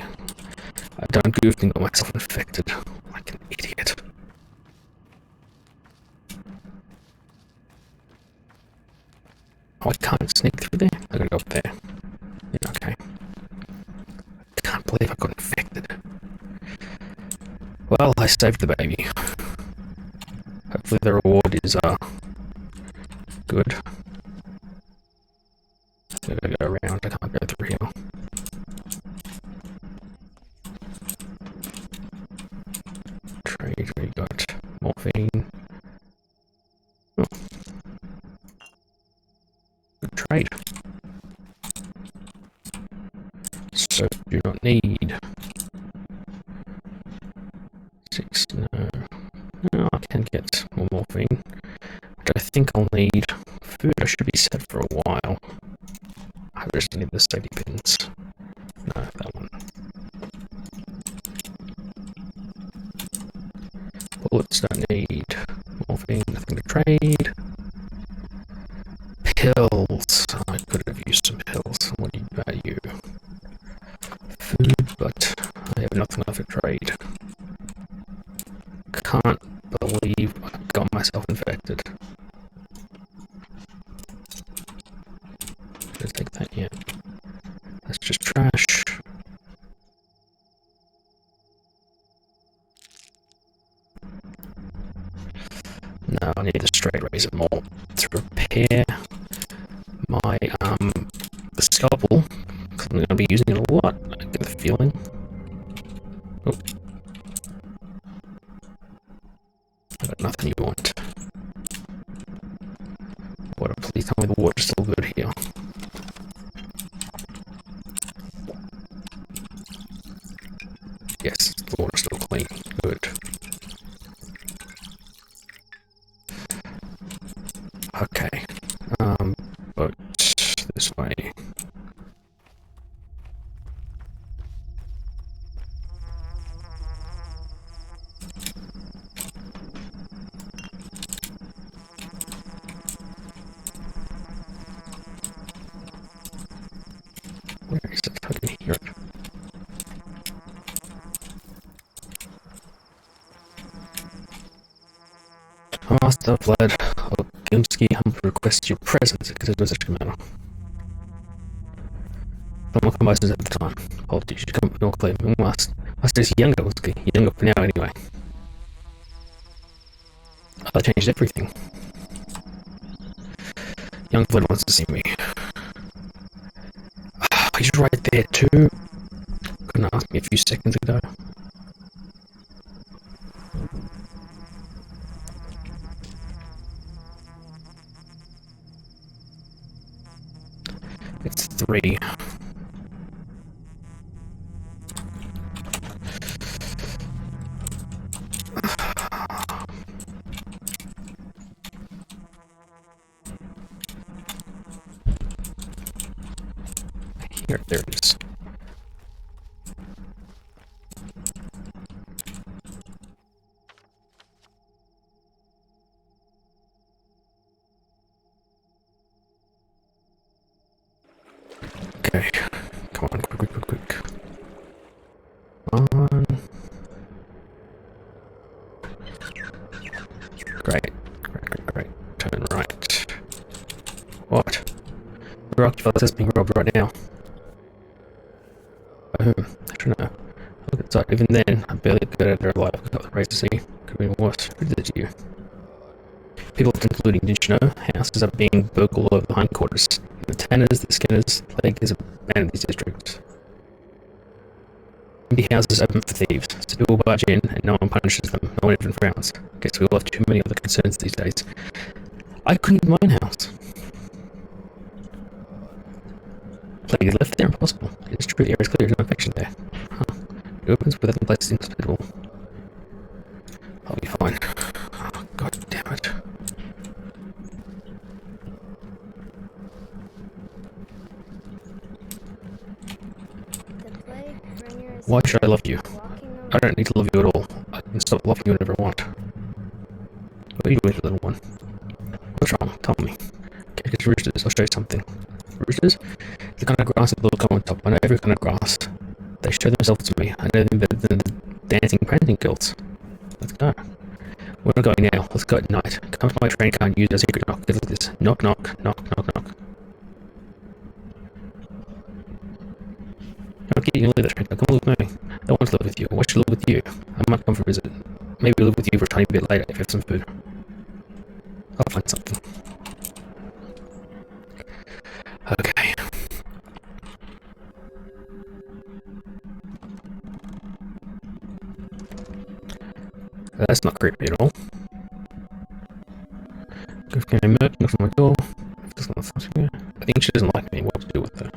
I've done goofed and got myself infected like an idiot. Oh, I can't sneak through there? I gotta go up there. Yeah, okay. I can't believe I got infected. Well, I saved the baby. Hopefully the reward is, good. I gotta go around, I can't go through here. Trade, we got morphine. Oh. Good trade. So, do not need 6, no. No, I can get more morphine. Which I think I'll need. Food, I should be set for a while. I just need the safety pins. No, that one. Bullets don't need. Morphine, nothing to trade. Pills. I could have used some pills. What do you value? Food, but I have nothing left to trade. Can't believe I got myself infected. Should I take that? Yeah. That's just trash. No, I need the straight razor more to repair my the scalpel, because I'm going to be using it a lot. I get the feeling. Oh. I got nothing you want. Water, please tell me the water's still good here. Yes, the water's still clean. Good. Okay. But this way. Where is it? I can hear it. Master Vlad Ohgoditsonlyday requests your presence because it was such a matter. Someone combines at the time. Apologies, you come no claim. Master is younger, younger for now anyway. I changed everything. Young Vlad wants to see me. He's right there too. Couldn't ask me a few seconds ago. It's 3. Here, there it is. Okay, come on, quick. On. Great. Turn right. What? The Rockefeller is being robbed right now. By whom? I don't know. Look inside. Even then, I barely got out there alive. I got the race to see. Could be worse. Who did it to you? People including, didn't you know? Houses are being burgled all over the hindquarters. The Tanners, the Skinners, Plague is abandoned these districts. Empty houses open for thieves, so people barge in and no one punishes them. No one even frowns. Guess we all have too many other concerns these days. I couldn't buy a house. Plague left there impossible. It's true, the area is clear, there's no infection there. Huh. It opens without the place inhospitable. I'll be fine. Oh, God damn it. Why should I love you? I don't need to love you at all. I can stop loving you whenever I want. What are you doing, little one? What's wrong? Tell me. Can't get roosters, I'll show you something. Roosters? The kind of grass that will come on top. I know every kind of grass. They show themselves to me. I know them better than the dancing, prancing girls. Let's go. We're not going now. Let's go at night. Come to my train car and use our secret knock. Look at this. Knock, knock, knock, knock, knock. I'm kidding, you leave that train car. Come live with me. I want to live with you. I want to live with you. I might come for a visit. Maybe live with you for a tiny bit later if you have some food. I'll find something. Okay. That's not creepy at all. Can I knock on my door? I think she doesn't like me. What to do with her?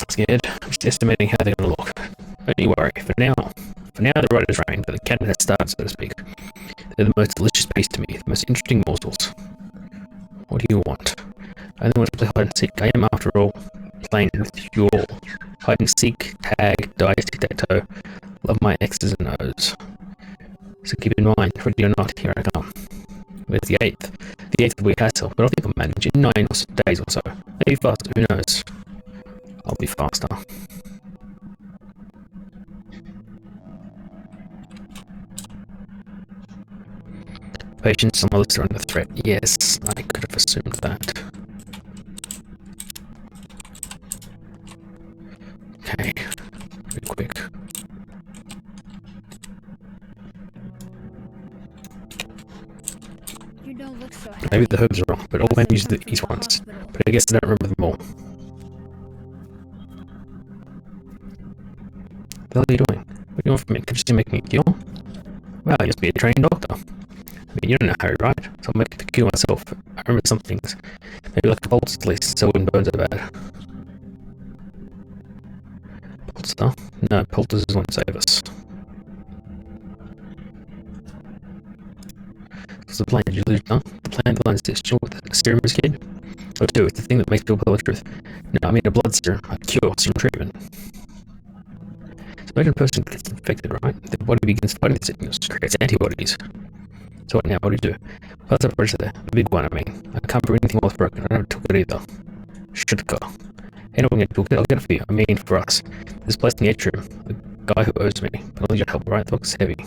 Scared. I'm just estimating how they're gonna look. Don't you worry. For now the ride is rain, but the cat has started, so to speak. They're the most delicious piece to me, the most interesting morsels. What do you want? I only want to play hide and seek. I am, after all, playing with you all. Hide and seek, tag, dice, tic-tac-toe. Love my X's and O's. So keep in mind, ready or not, here I come. Where's the 8th? The 8th will be a hassle, but I think I'll manage in 9 days or so. Maybe faster, who knows? I'll be faster. Patience, some others are under threat. Yes, I could have assumed that. Okay, be quick. You don't look so happy. Maybe the herbs are wrong, but all men use these ones. But I guess I don't remember them all. What the hell are you doing? What do you want from me? Could you still make me a cure? Well, I used to be a trained doctor. I mean, you don't know how, right? So I'll make the cure myself. I remember some things. Maybe like a poultice at least, so when burns are bad. Poultice? No, poultices won't save us. What's the plan? Did you lose? No? The plan is this. Chill with a serum as a kid? Oh, two. It's the thing that makes people tell the truth. No, I mean a blood serum. A cure. Serum treatment. So imagine a person gets infected, right? Their body begins fighting the sickness, creates antibodies. So what now? What do you do? Well, that's a bridge there. The big one, I mean. I can't prove anything while it's broken. I never took it either. Should go. Hey, no, I'm gonna took it. I'll get it for you. I mean, for us. This place in the atrium. The guy who owes me. But I'll need your help, right? The box is heavy.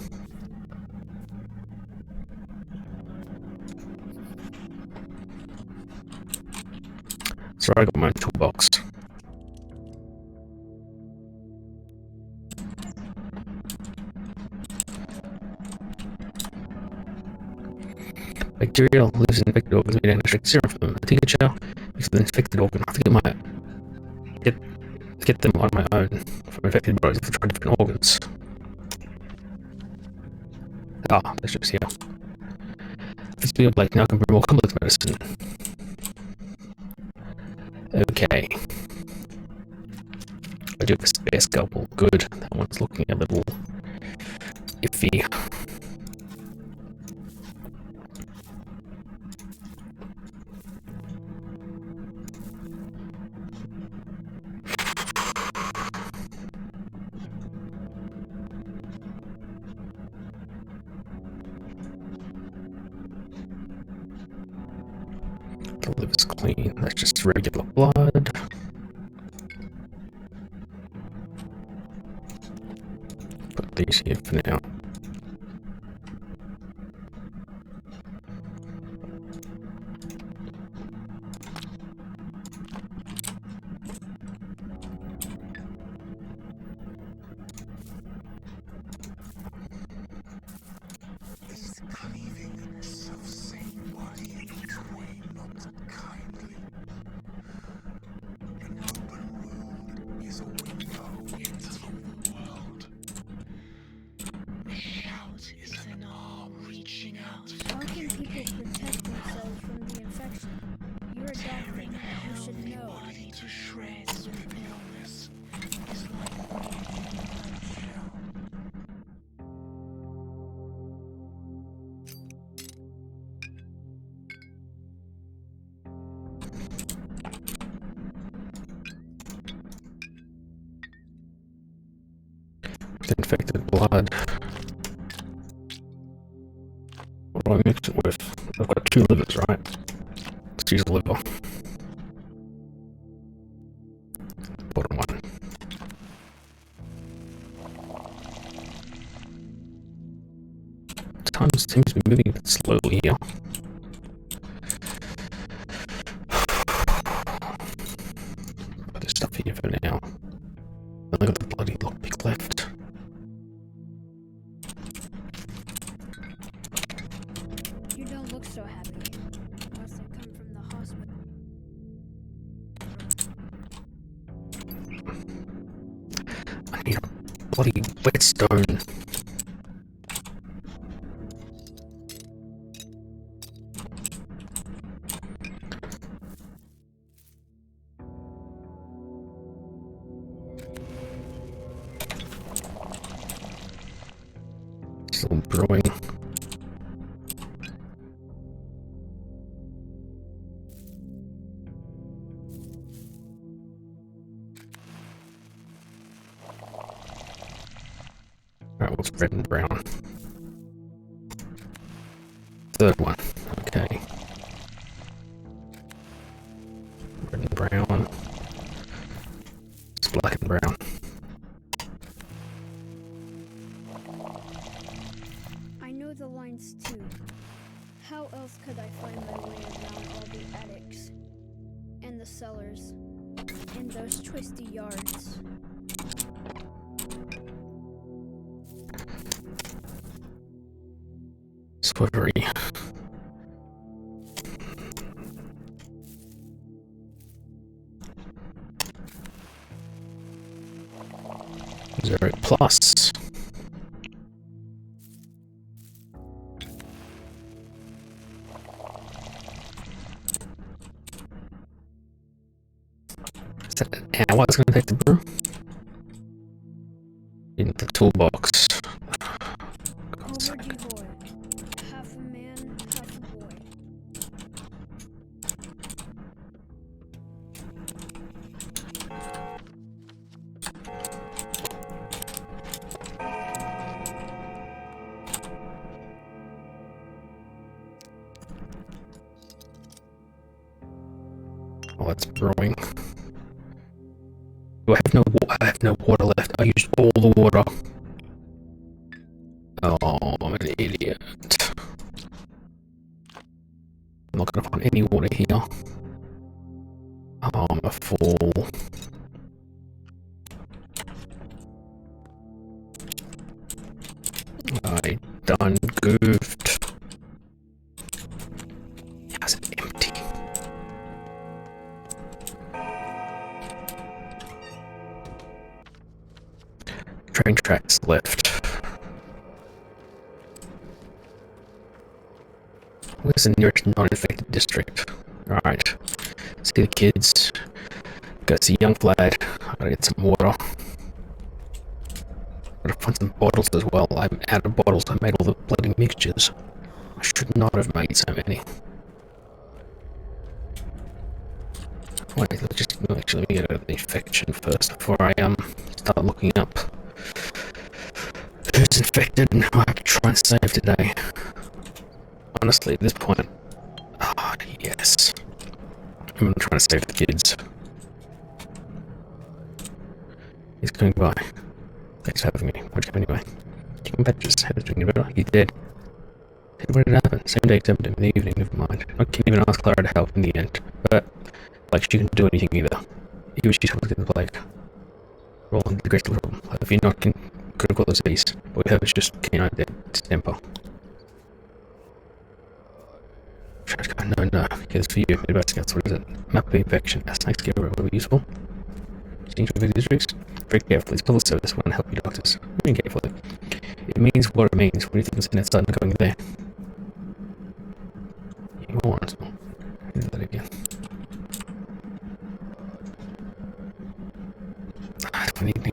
So I got my toolbox. Bacteria lives in infected organs. We don't extract serum from them. I take a shower because the infected organ. I think I might get them on my own from infected bodies if I try different organs. Ah, that's just here. If it's being like now, I can bring more complex medicine. Okay. I do have a spare scalpel. Good. That one's looking a little iffy. The liver's clean. That's just regular blood. Put these here for now. doctor. You should know. Body to shreds with illness is like infected blood. What do I mix it with? I've got 2 livers, right? Let's use a liver. Bottom one. Time seems to be moving a bit slowly here. Put this stuff here for now. Only got the bloody lockpick left. You don't look so happy. Must have come from the hospital. I need a bloody whetstone. Still brewing. Alright, what's red and brown? 3rd one. Okay. Red and brown. It's black and brown. I know the lines too. How else could I find my way around all the attics? And the cellars? And those twisty yards? Swivery. Zero plus. Is that an hour it's going to take to brew? In the toolbox. Ohgoditsonlyday boy. Half a man, half a boy. Oh, it's brewing. Do I have no water? I have no water left. I used all the water. Oh, I'm an idiot. I'm not gonna find any water here. Oh, I'm a fool. I done goofed. How's it empty? Train tracks left. Where's the nearest non-infected district? Alright. See the kids. Go see young Vlad. I gotta get some water. Gotta find some bottles as well. I'm out of bottles. I made all the bloody mixtures. I should not have made so many. Wait, let's just actually get rid of the infection first before I start looking up who's infected and who I have to try and save today. Honestly, at this point, yes, I'm gonna try to save the kids. He's coming by. Thanks for having me. What'd you have anyway? Chicken patches. How's doing better? He's dead. What did happen? Same day, except in the evening. Never mind. I can't even ask Clara to help in the end. But like, she couldn't do anything either. He was just supposed to get the plague. Roll on the great problem. If you're not critical disease, what we have is just canine temper. No. Okay, this for you. Advanced scouts, what is it? Map of infection. Snakes get over will be useful. Change for districts. Very carefully. Civil service won't help you doctors. Very carefully. It means what it means. What do you think is in it starting going there? You morons. Do that again.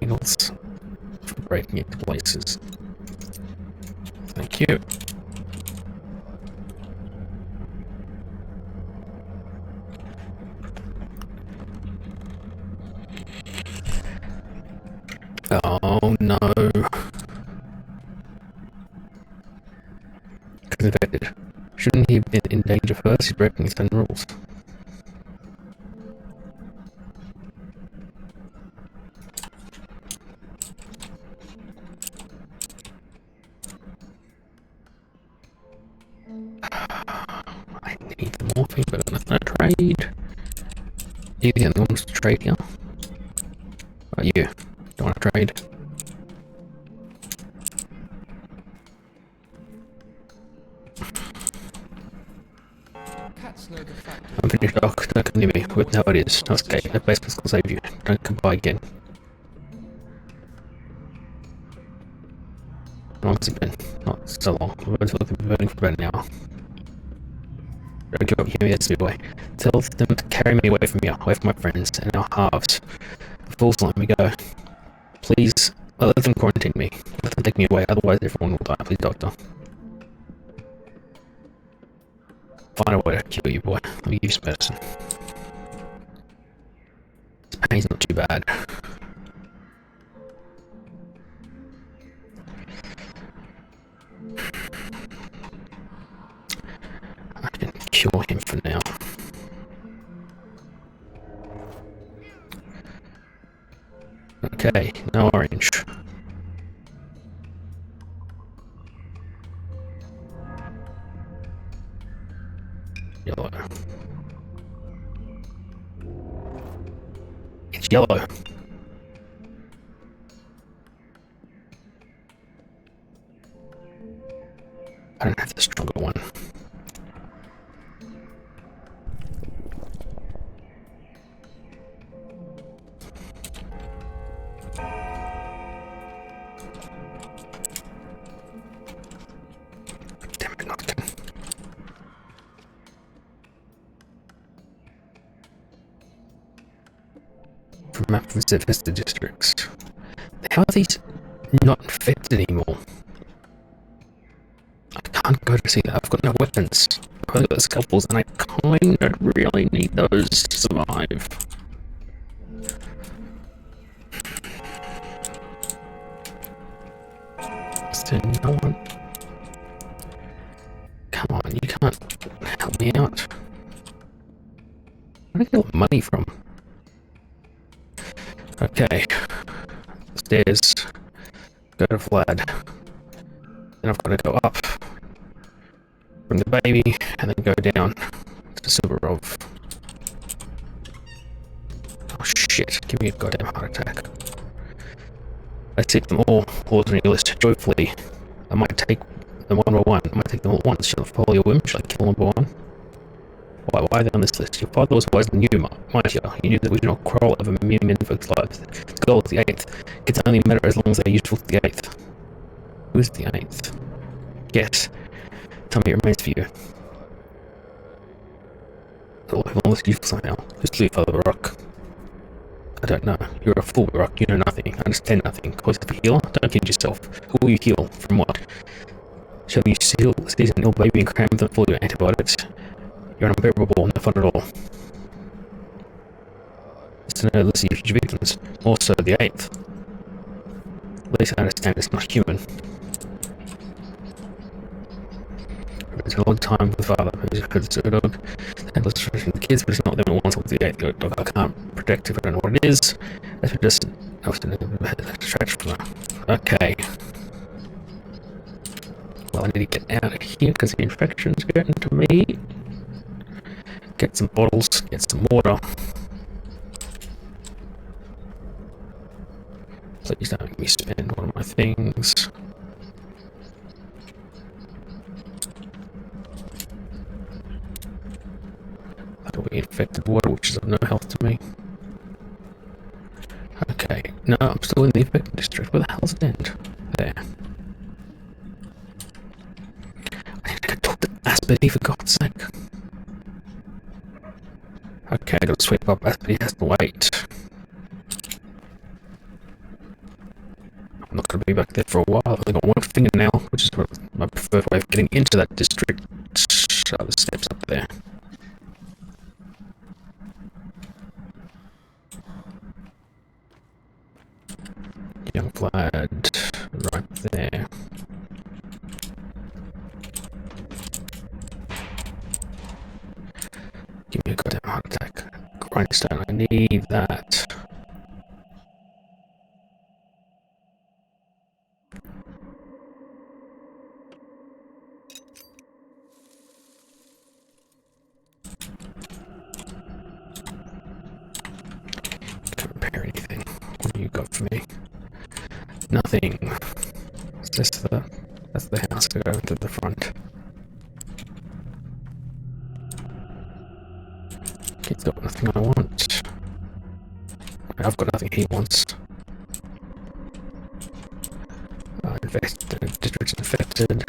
needles for breaking into places. Thank you. Oh no. Infected. Shouldn't he have been in danger first? He's breaking his own rules. I need the morphine, but I'm not gonna trade. You the only ones to trade here? Oh, you. Don't want to trade. Cats know the fact. I'm finished, Doc. Don't come near me. With how it is. Okay, the basement's gonna save you. Don't come by again. How long has it been? Not so long. We've been burning for about an hour. Don't give up, hear me, that's me boy. Tell them to carry me away from here, away from my friends and our halves. The fools let me go. Please, let them quarantine me. Let them take me away, otherwise everyone will die. Please, doctor. Find a way to kill you, boy. Let me give you some medicine. This pain's not too bad. I can cure him for now. Okay, no orange. Yellow. It's yellow. I don't have the stronger one. Damn it, not again. From map of the infested districts. How are these not infected anymore? I can't go to see that. I've got no weapons. I've only got the scalpels, and I kind of really need those to survive. Is there no one? Come on, you can't help me out. Where do I get all the money from? Okay. Stairs. Go to Vlad. Then I've got to go up. Bring the baby, and then go down to Silverov. Oh shit, give me a goddamn heart attack. I take them all on your list joyfully. I might take them one by one. I might take them all at once. Shall I follow your whim? Shall I kill them one by one? Why are they on this list? Your father was wiser than you, mind you. He knew that we do not quarrel over million folks' lives. His goal is the 8th. Kids only matter as long as they're useful to the 8th. Who's the 8th? Yes. Tell me it remains for you. Oh, I've almost useful somehow. Who's the father of Rock? I don't know. You're a fool, Rock. You know nothing. Understand nothing. Cause of a healer? Don't kid yourself. Who will you heal? From what? Shall you seize an ill baby and cram them full of your antibiotics? You're unbearable, no fun at all. It's to know list of future victims. Also the 8th. At least I understand it's not human. It's a long time with the father. Who's a dog. And let's try the kids, but it's not them who wants with the 8th dog. I can't protect if I don't know what it is. That's just I was going to distract from her. Okay. Well, I need to get out of here because the infection's getting to me. Get some bottles, get some water. Please don't make me spend one of my things. That'll be infected water, which is of no health to me. Okay, no, I'm still in the infected district. Where the hell's it end? There. I need to go talk to Aspity for God's sake. Okay, I gotta sweep up. Aspity has to wait. gotta be back there for a while. I've only got one finger now, which is my preferred way of getting into that district. The steps up there. Young lad, right there. Give me a goddamn heart attack. Grindstone, I need that. Can't repair anything. What do you got for me? Nothing. That's the house to go to the front. He's got nothing I want. I've got nothing he wants. District's infected.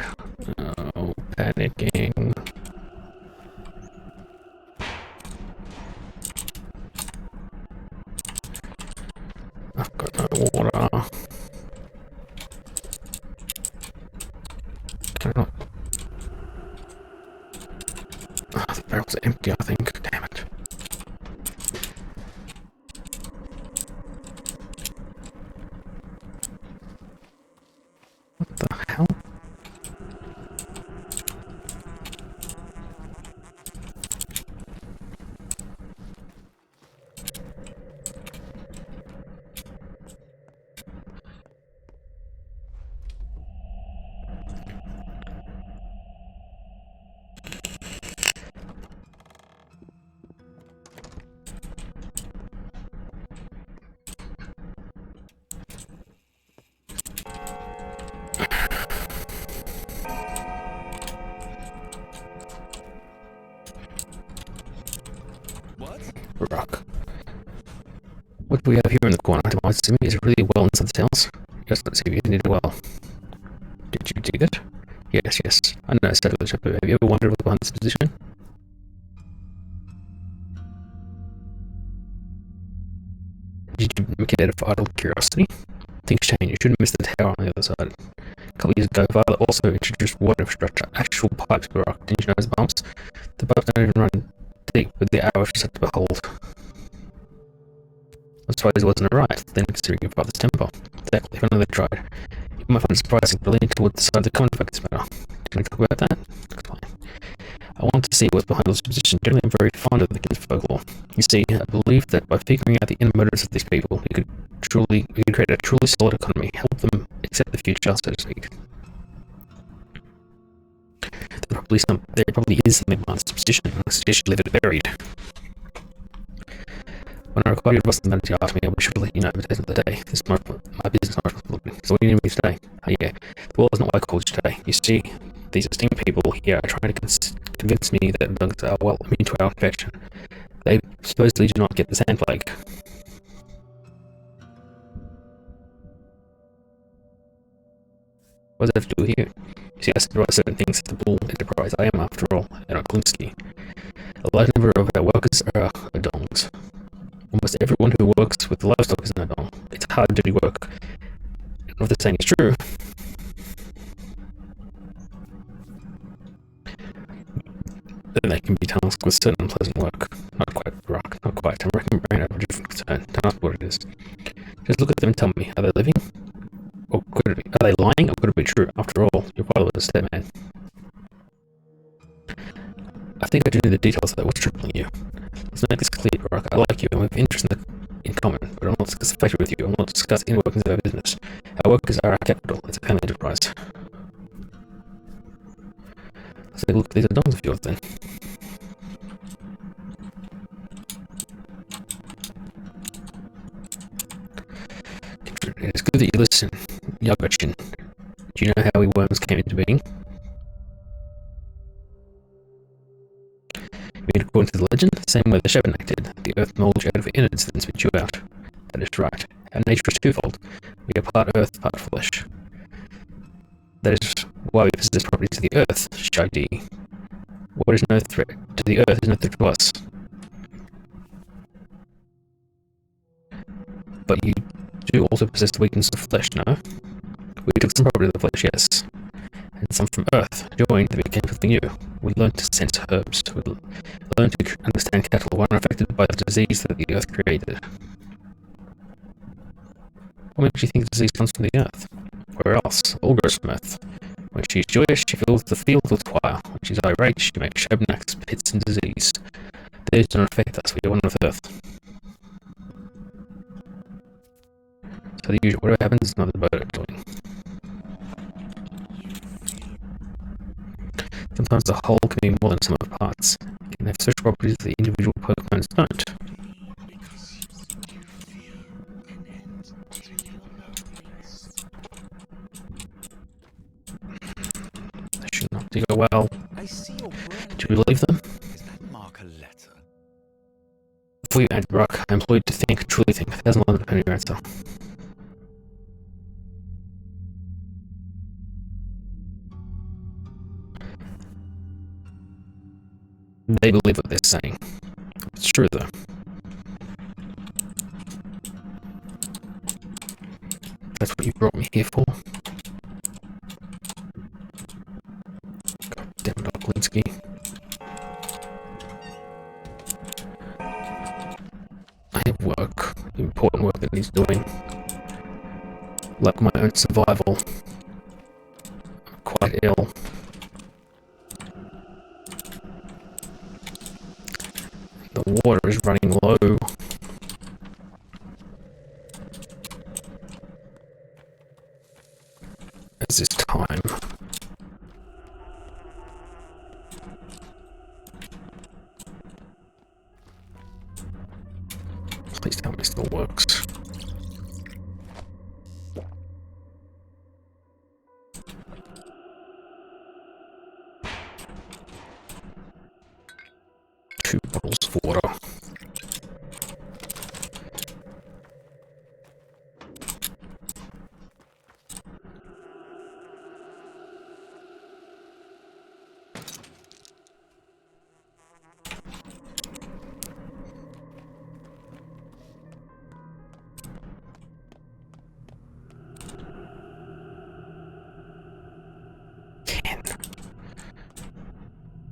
Oh, panicking. I've got no water. Can I not? Oh, the barrels are empty, I think. Damn it. What the hell? Rock. What do we have here in the corner? I'm assuming it's really well inside the house. Yes, let's see if you can do it well. Did you dig it? Yes, yes. I know it's totally shop. Have you ever wondered what's behind this position? Did you make it out of idle curiosity? Things change. You shouldn't miss the tower on the other side. A couple of years ago, Father also introduced water infrastructure, actual pipes for rock. Didn't you know those bumps? The pipes don't even run deep, but the hour just had to behold. I suppose it wasn't right, then considering your father's temper. Exactly, if only they tried. You might find it surprising, but leaning towards the side of the common fact this matter. Can we talk about that? Explain. I want to see what's behind this position. Generally, I'm very fond of the king's folklore. You see, I believe that by figuring out the inner motives of these people, we could create a truly solid economy, help them accept the future, so to speak. There probably is something behind this position, and I suggest you leave it buried. When I required your Boston manager asked me, I should let you know at the end of the day. This is my business, my responsibility. So what do you need me today? Oh yeah, the world is not why I called you today. You see, these esteemed people here are trying to convince me that bugs are well immune to our infection. They supposedly do not get the sand plague. What does that have to do here? You see, I said there are certain things at the Bull Enterprise. I am, after all, an Oklinski. A large number of our workers are dongs. Almost everyone who works with livestock is an adult. It's hard, dirty work. And if the saying is true, then they can be tasked with certain unpleasant work. Not quite, Rock, not quite. I'm wrecking my brain over a different concern. Don't ask what it is. Just look at them and tell me, are they living? Or could it be? Are they lying, or could it be true? After all, your father was a step man. I think I do know the details of that was troubling you. Let's make this clear, Rock. I like you, and we have interest in common, but I will not discuss the factory with you. I will not discuss inner workings of our business. Our workers are our capital. It's a family enterprise. Let's take a look at these dongs of yours then. It's good that you listen, Yagachin. Do you know how we worms came into being? I mean, according to the legend, the same way the Shepherd acted, the earth molds you out of innards, then spits you out. That is right. Our nature is twofold. We are part earth, part flesh. That is why we possess properties of the earth, Shagdi. What is no threat to the earth is no threat to us. But you do also possess the weakness of flesh, no? We took some property of the flesh, yes, and some from Earth, joined to became something new. We learned to sense herbs. We learned to understand cattle who are affected by the disease that the Earth created. What makes you think the disease comes from the Earth? Where else? All grows from Earth. When she is joyous, she fills the field with fire. When she is irate, she makes shabnacks, pits, and disease. Those do not affect us. We are one with Earth. So the usual, whatever happens is not the bird are doing. Sometimes the whole can be more than some of the parts. It can have such properties that the individual components don't. Because you feel an end to your loneliness. They should not do well. I see your brand. Do you believe them? Is that mark a letter? Before you answer, Brock, I implore you to think, truly think. 1,000 lines depend on your answer. They believe what they're saying. It's true, though. That's what you brought me here for. God damn it, Ohgoditsky. I have work, important work that needs doing. Like my own survival. I'm quite ill. The water is running low. As is time. Please tell me it still works. Two bottles of water.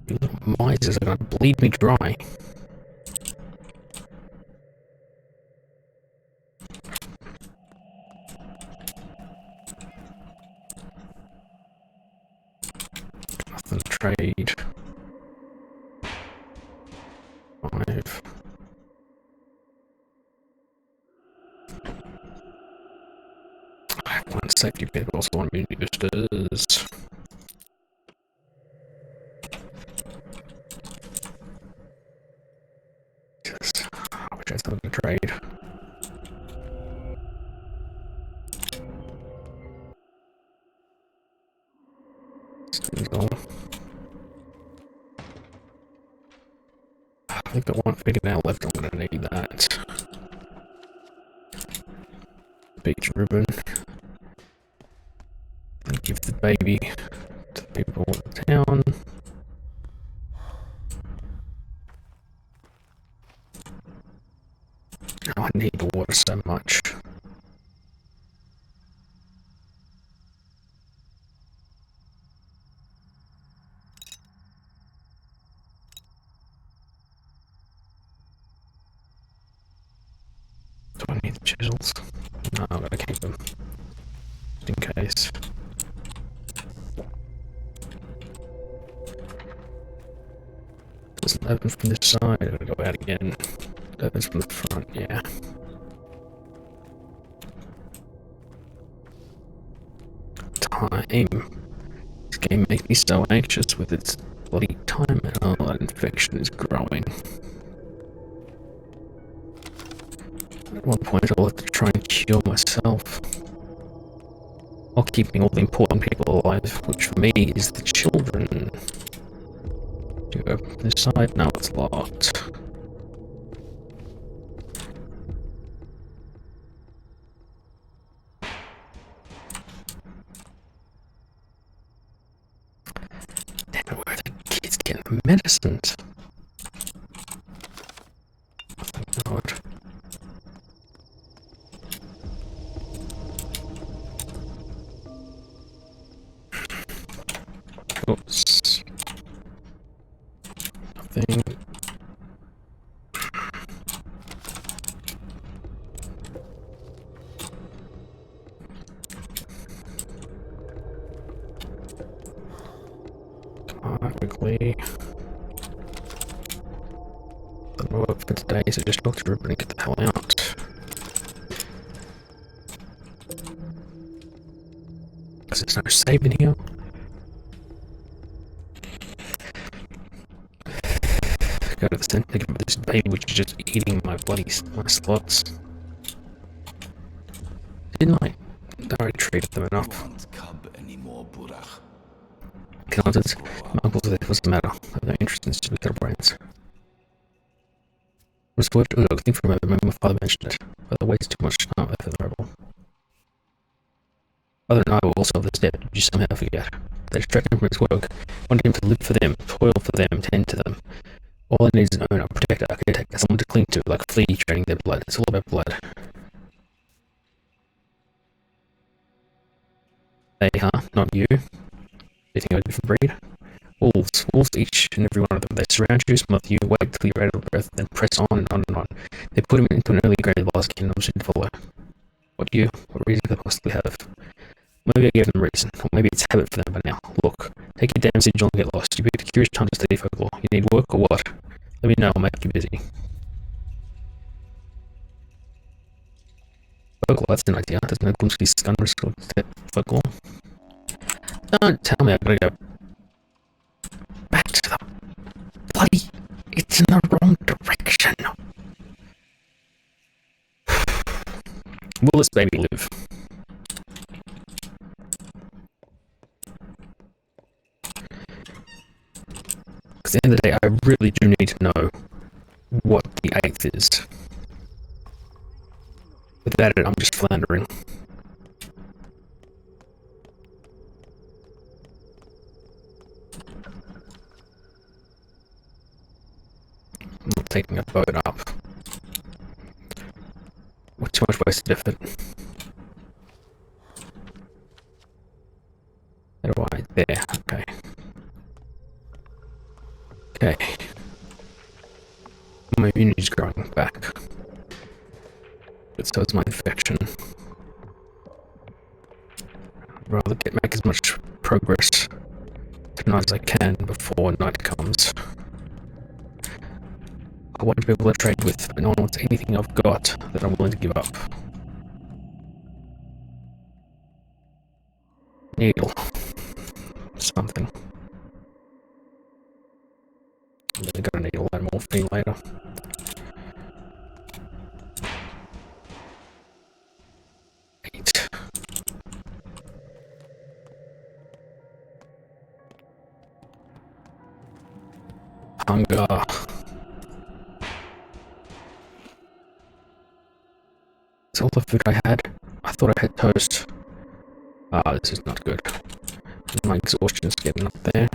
You little misers are gonna bleed me dry. Nothing to trade. 5. I have one safety bit, but also one immunity boosters. Just, I wish I had something to trade. Still. I've got one figure now left, I'm gonna need that. Beach ribbon. And give the baby to the people in town. Oh, I need the water so much. Do I need the chisels? No, I'm gonna keep them. Just in case. Doesn't open from this side, I'm gonna go out again. It opens from the front, yeah. Time. This game makes me so anxious with its bloody time, and all that infection is growing. At one point I'll have to try and cure myself. While keeping all the important people alive, which for me is the children. Do you open this side? No, it's locked. Damn it, where are the kids getting the medicines? Oh, thank God. Oops. Nothing. Come on, quickly. Doesn't work for today, so just talk to Rupert and get the hell out. Because there's no save in here. Go to the center, give this baby which is just eating my bloody my slots. Didn't I? I already treated them enough. Constance, my uncle's there, what's the matter? I have no interest in stupid little brains. Was the word to I think from my father mentioned it, but the waste too much time for the rebel. Other than I will also have this debt, you somehow forget. They distract him from his work, wanted him to live for them, toil for them, tend to them. All I need is an owner, a protector, a caretaker, someone to cling to, like a flea draining their blood. It's all about blood. They, huh? Not you? Do you think I'm a different breed? Wolves. Wolves, each and every one of them. They surround you, smother you, wait till you're out of breath, then press on and on and on. They put him into an early grade of lost kingdom soon to follow. What reason could they possibly have? Maybe I gave them a reason, or maybe it's habit for them by now. Look, take your damn sigil and get lost. You picked a curious time to study folklore. You need work or what? Let me know, I'll make you busy. Folklore, that's an idea. There's no clumsy scum risk of folklore. Don't tell me I gotta go back to the bloody... It's in the wrong direction. Will this baby live? Because at the end of the day, I really do need to know what the 8th is. Without it, I'm just floundering. I'm not taking a boat up. With too much wasted effort. How do I? There, okay. Okay. My immunity's growing back. But so is my infection. I'd rather make as much progress tonight as I can before night comes. I want to be able to trade with, but no one wants anything I've got that I'm willing to give up. Needle. Something. I'm really gonna need a lot of morphine later. Hunger. That's all the food I had. I thought I had toast. Ah, this is not good. My exhaustion's getting up there.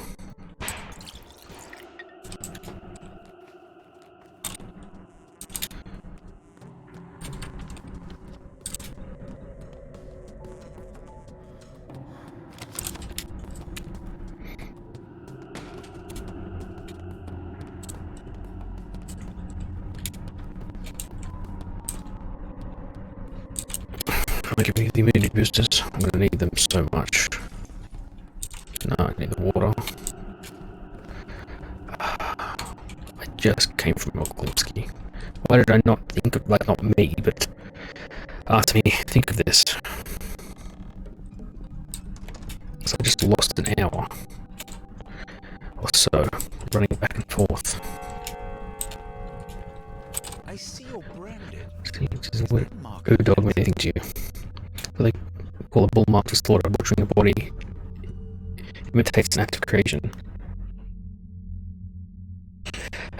Give me the immunity boosters. I'm gonna need them so much. No, I need the water. I just came from Ohgoditsonlyday. Why did I not think of, like, not me, but ask me, think of this. So I just lost an hour or so running back and forth. I see you're branded. Who dog me anything to you? They call a bull mark for slaughter, butchering a body imitates an act of creation.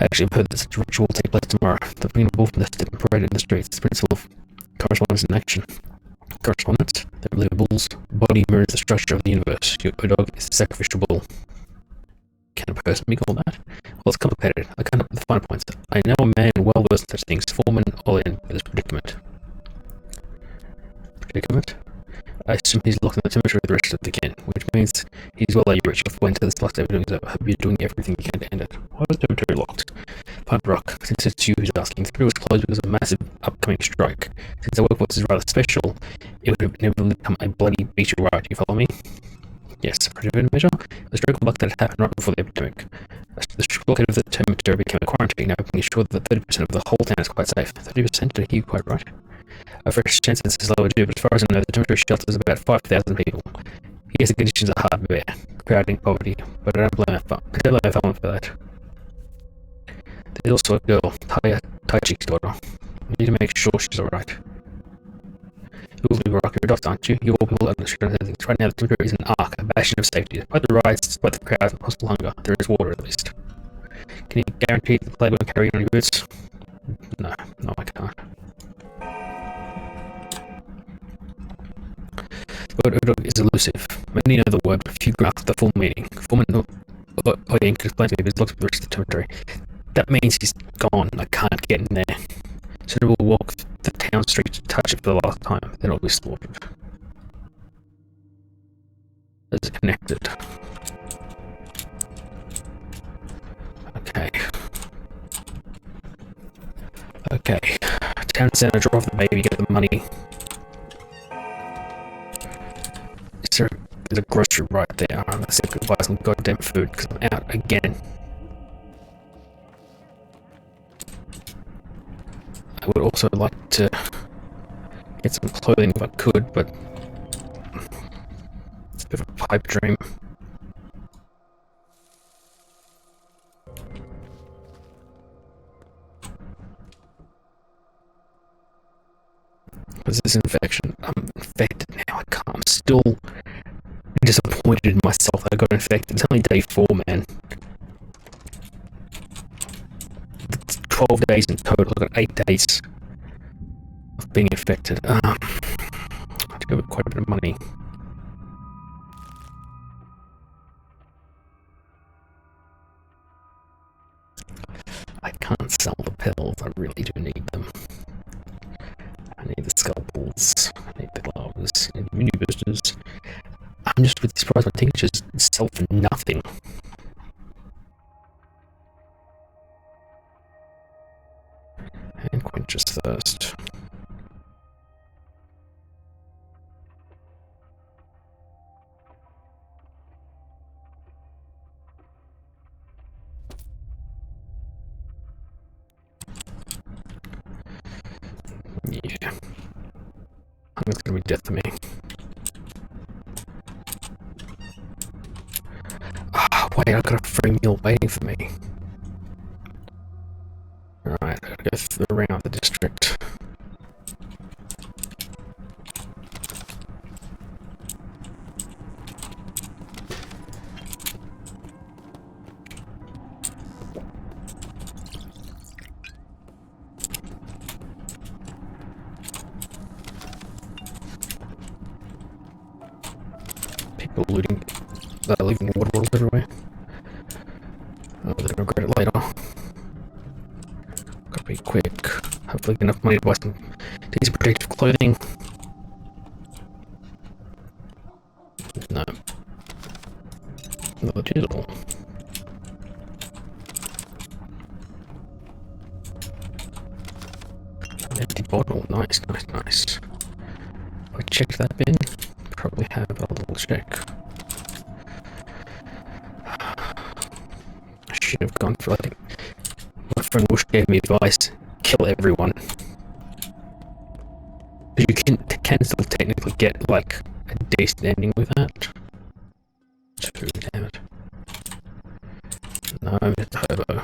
Actually, I've heard that such a ritual will take place tomorrow. The bringing a bull from the step and parade in the streets. The principle of correspondence in action. Correspondence? They believe a bull's body mirrors the structure of the universe. Your dog is a sacrificial bull. Can a person be called that? Well, it's complicated. I can't put the finer points. I know a man well versed in such things, foreman all in with his predicament. Predicament? I assume he's locked in the cemetery with the rest of the kin, which means He's well over rich. I've went to this place over doing so. Hope you're doing everything you can to end it. Why was the dormitory locked? Pine Rock, since it's you who's asking, the was closed because of a massive upcoming strike. Since our workforce is rather special, it would have inevitably become a bloody beach riot. You follow me? Yes, a preventive measure. The stroke of luck that had happened right before the epidemic. The blockade of the dormitory became a quarantine, now making sure that 30% of the whole town is quite safe. 30%? Did I hear you quite right? A fresh census is lower too, but as far as I know, the dormitory shelters about 5,000 people. Yes, the conditions are hard to bear, crowding, poverty, but I don't blame my family for that. There's also a girl, Taichi's daughter. We need to make sure she's alright. You'll be rock your dots, aren't you? You all people understand things. Right now, the dormitory is an ark, a bastion of safety. Despite the riots, despite the crowds and hostile hunger, there is water at least. Can you guarantee the plague won't carry on your boots? No, I can't. The word Uruk is elusive. Many know the word, but few grasp the full meaning. Foreman Oyeng could explain to me, but he's looked at the rest of the territory. That means he's gone. I can't get in there. So we'll walk the town street to touch it for the last time, then it'll be slaughtered. Is it connected? Okay. Town center, drop off the baby, get the money. There's a grocery right there. Let's see if I can buy some goddamn food because I'm out again. I would also like to get some clothing if I could, but it's a bit of a pipe dream. What's this infection? I'm infected now. I'm still disappointed in myself that I got infected. It's only day 4, man. It's 12 days in total. I got 8 days of being infected. I have to go with quite a bit of money. I can't sell the pills. I really do need them. I need the scalpels. I need the gloves. I need mini boosters. I'm just really surprised my tinctures sell for nothing. And quenches thirst. Yeah. Hunger's gonna be death to me. Wait, I've got a free meal waiting for me. Alright, I gotta go around the district. People looting, leaving water bottles everywhere. Oh, they're gonna regret it later. Gotta be quick. Hopefully get enough money to buy some decent protective clothing. No. Not digital. Empty bottle. Nice. Have I checked that bin? Probably have, but I'll double check. I should have gone for, I think, my friend Bush gave me advice, kill everyone. But you can still technically get, like, a decent ending with that. Damn it. No, I'm a turbo.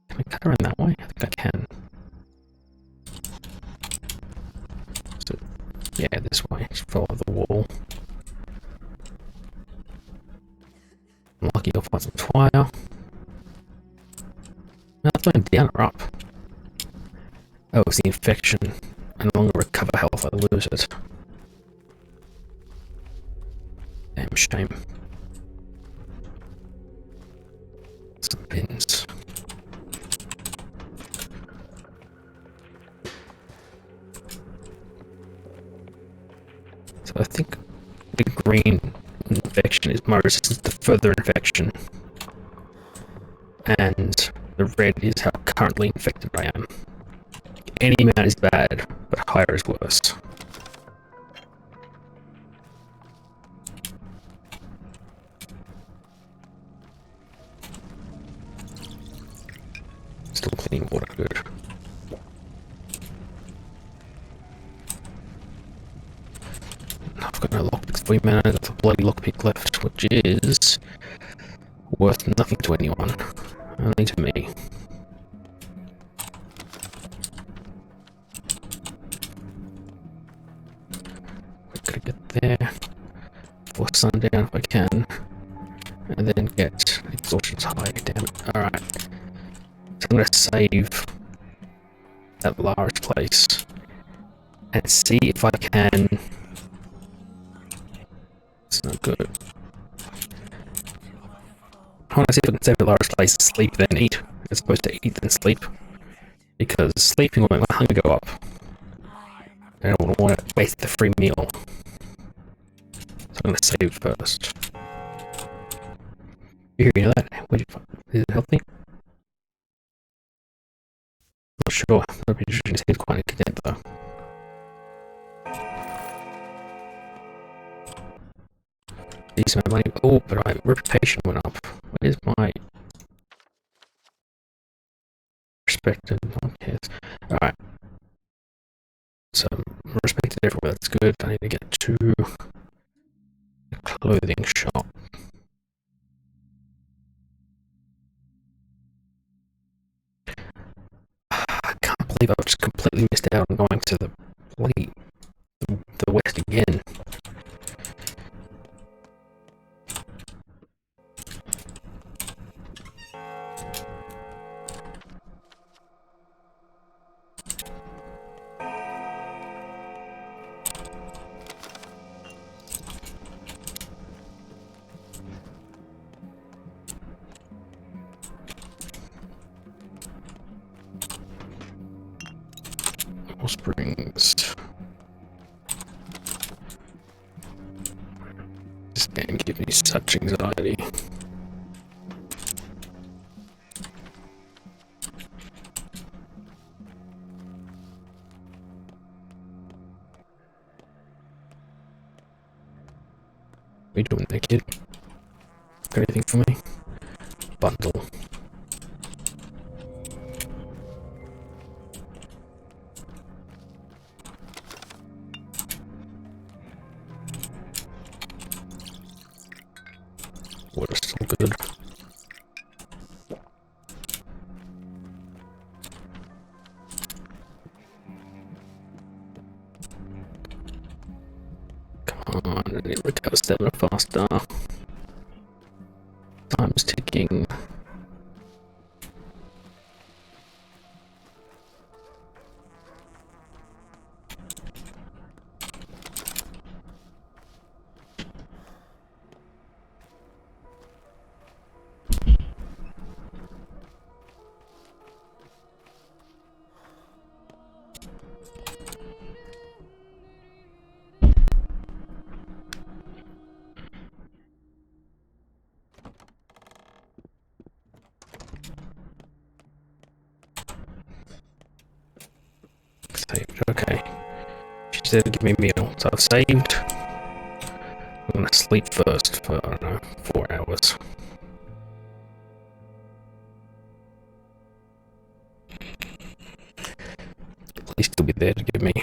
Can I cut around that way? I think I can. So, yeah, this way. Just follow the wall. I'm lucky I'll find some fire. No, it's going down or up. Oh, it's the infection. I no longer recover health, I lose it. Damn shame. Some pins. I think the green infection is my resistance to further infection. And the red is how currently infected I am. Any amount is bad, but higher is worse. Still clean water, good. I've got no lockpicks for you, man. I've got the bloody lockpick left, which is worth nothing to anyone. Only to me. Gotta get there before sundown if I can. And then get exhaustion's high, damn it. Alright. So I'm gonna save that large place and see if I can. It's not good. I want to see if I can save a large place, sleep then eat, as opposed to eat then sleep. Because sleeping will make my hunger go up. And I don't want to waste the free meal. So I'm going to save first. You hear that? Is it healthy? Not sure. The nutrition seems quite content though. Decent money. Oh, but my reputation went up. Where's my respected? Okay. Alright. So I'm respected everywhere, that's good. I need to get to a clothing shop. I can't believe I've just completely missed out on going to the bloody the west again. Springs. This game gives me such anxiety. What are you doing there, kid? Got anything for me? Bundle. Water's still good. Come on, I need to recover stamina faster. Time's ticking. Saved, okay. She said to give me a meal, so I've saved. I'm gonna sleep first for, I don't know, 4 hours. At least he'll be there to give me.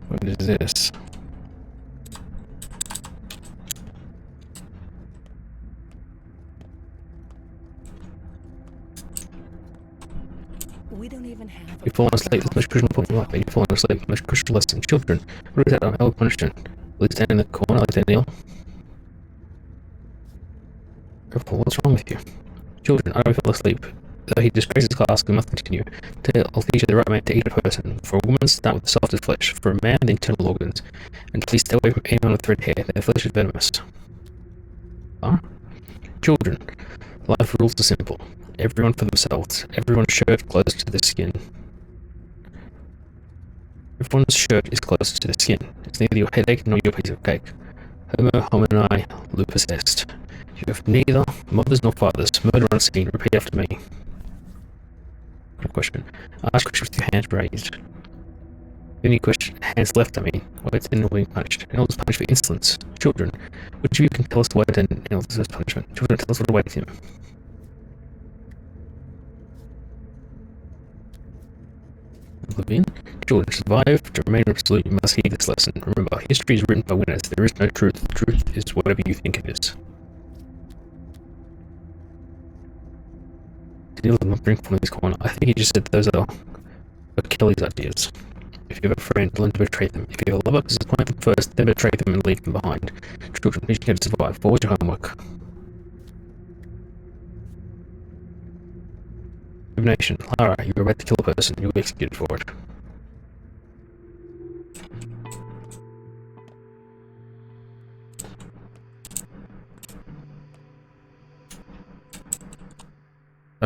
What is this? We don't even have You've fallen asleep, this much crucial point life, you've fallen asleep, much crucial lesson. Children, what is that on hell punishment? Will you stand in the corner like that, Neil? Careful, what's wrong with you? Children, I fell asleep. Though he disgraces class, we must continue. I'll teach you the right man to eat a person. For a woman, start with the softest flesh. For a man, the internal organs. And please stay away from anyone with red hair. Their flesh is venomous. Huh? Children. Life rules are simple. Everyone for themselves. Everyone's shirt close to the skin. Everyone's shirt is close to the skin. It's neither your headache nor your piece of cake. Homo homini lupus est. You have neither mothers nor fathers. Murder on scene. Repeat after me. Good question. Ask questions with your hands raised. Any question? Hands left, I mean. Wait, then being punished. And elders punished for insolence. Children. Which of you can tell us why then elders punishment? Children, tell us what awaits him. Levine. Children, to survive, to remain absolute, you must hear this lesson. Remember, history is written by winners. There is no truth. The truth is whatever you think it is. Did you not bring from this corner? I think he just said those are Kelly's ideas. If you have a friend, learn to betray them. If you have a lover, disappoint them first, then betray them and leave them behind. Children, you can survive. Forward your homework. Divination. Lara, you were about to kill a person. You will be executed for it.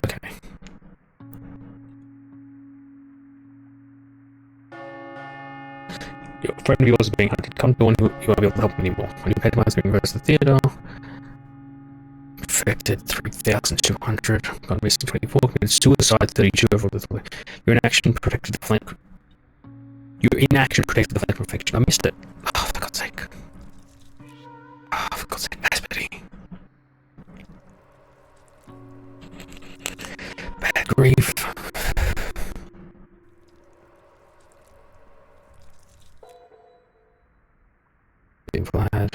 Okay. Your friend of yours is being hunted. Come to one who you won't be able to help anymore. When you pay to being reversed to the theatre. Affected 3,200. Gone missing 24. Committed suicide 32 overall. Your inaction protected the flank. Your inaction protected the flank perfection. I missed it. Oh, for God's sake. Oh, for God's sake. Aspity. Bad grief. If I had.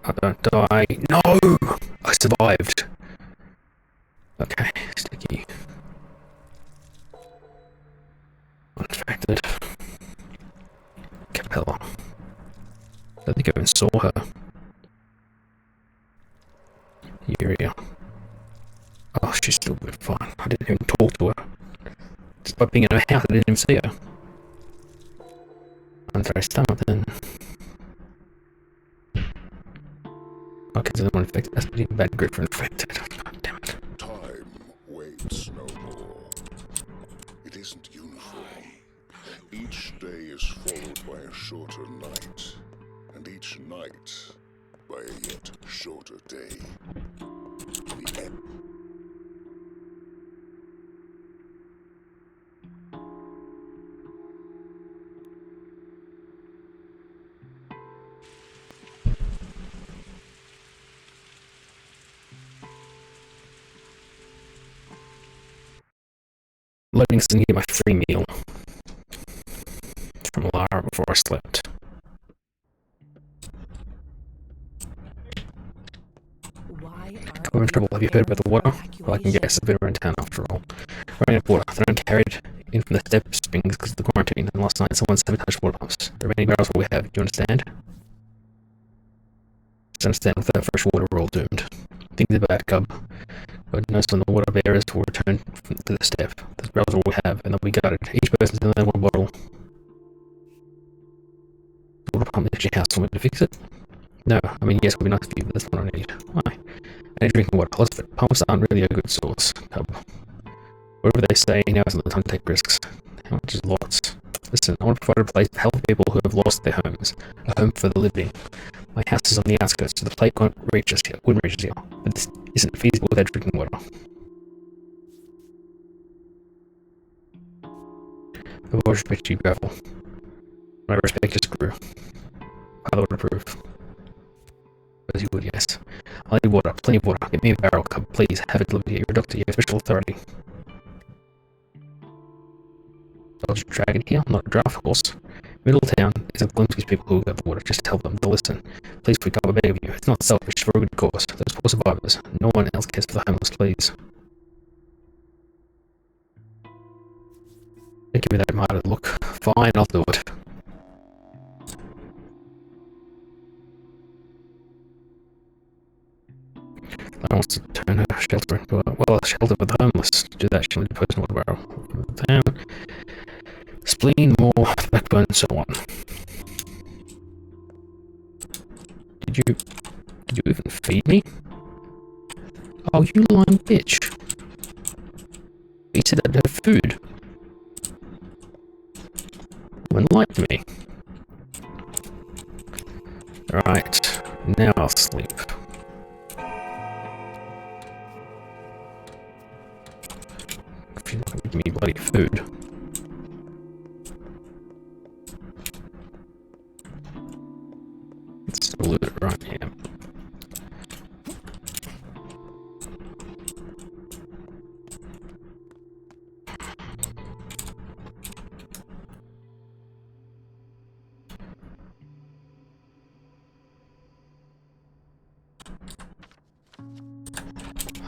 I don't die. No! I survived. Okay, sticky. Unaffected. Capella. I think I even saw her. Uria. Oh, she's still fine. I didn't even talk to her. Just by being in her house, I didn't even see her. Under stomach then. Okay, so the one infected. That's pretty bad grip for infected. God damn it. Time waits no more. It isn't uniform. Each day is followed by a shorter night, and each night by a yet shorter day. The end. Loading so I can get my free meal from Lara before I slept. I'm in trouble. Have you heard about the water? Well, I can guess. I've been around town after all. Running out of water. They're carried in from the step springs because of the quarantine, and last night someone sabotaged water pumps. The remaining barrels what we have. Do you understand? Just understand without fresh water we're all doomed. Things are bad, cub. God knows when the water bearers will return to the step. The barrels are all we have, and they'll be guarded. Each person's in their one bottle. The water pump next to your house. Want me to fix it? No, I mean, yes, it would be nice for you, but that's what I need. Why? I need drinking water. Lots of it. Pumps aren't really a good source, cub. Whatever they say, now isn't the time to take risks. How much is lots? Listen, I want to provide a place to help people who have lost their homes. A home for the living. My house is on the outskirts, so the plate wouldn't reach us here. But this isn't feasible without drinking water. I've always respected you, Gravel. I respect your screw. I would approve. As you would, yes. I'll need water, plenty of water. Get me a barrel, cub, please. Have it delivered here. You're a doctor, you have special authority. I'll just drag it here, not a draft horse. Middletown is a glimpse of these people who got the water. Just tell them to listen. Please, we come, I beg of you. It's not selfish, for a good cause. Those poor survivors. No one else cares for the homeless, please. They give me that martyr look. Fine, I'll do it. I wants to turn her shelter into a shelter for the homeless. To do that, she needs a personal wheelbarrow from the town. Spleen, more backbone, and so on. Did you even feed me? Oh, you lying bitch. You said that her food. Enlighten me. Alright, now I'll sleep. If you're not gonna give me bloody food. Let's still loot it right here.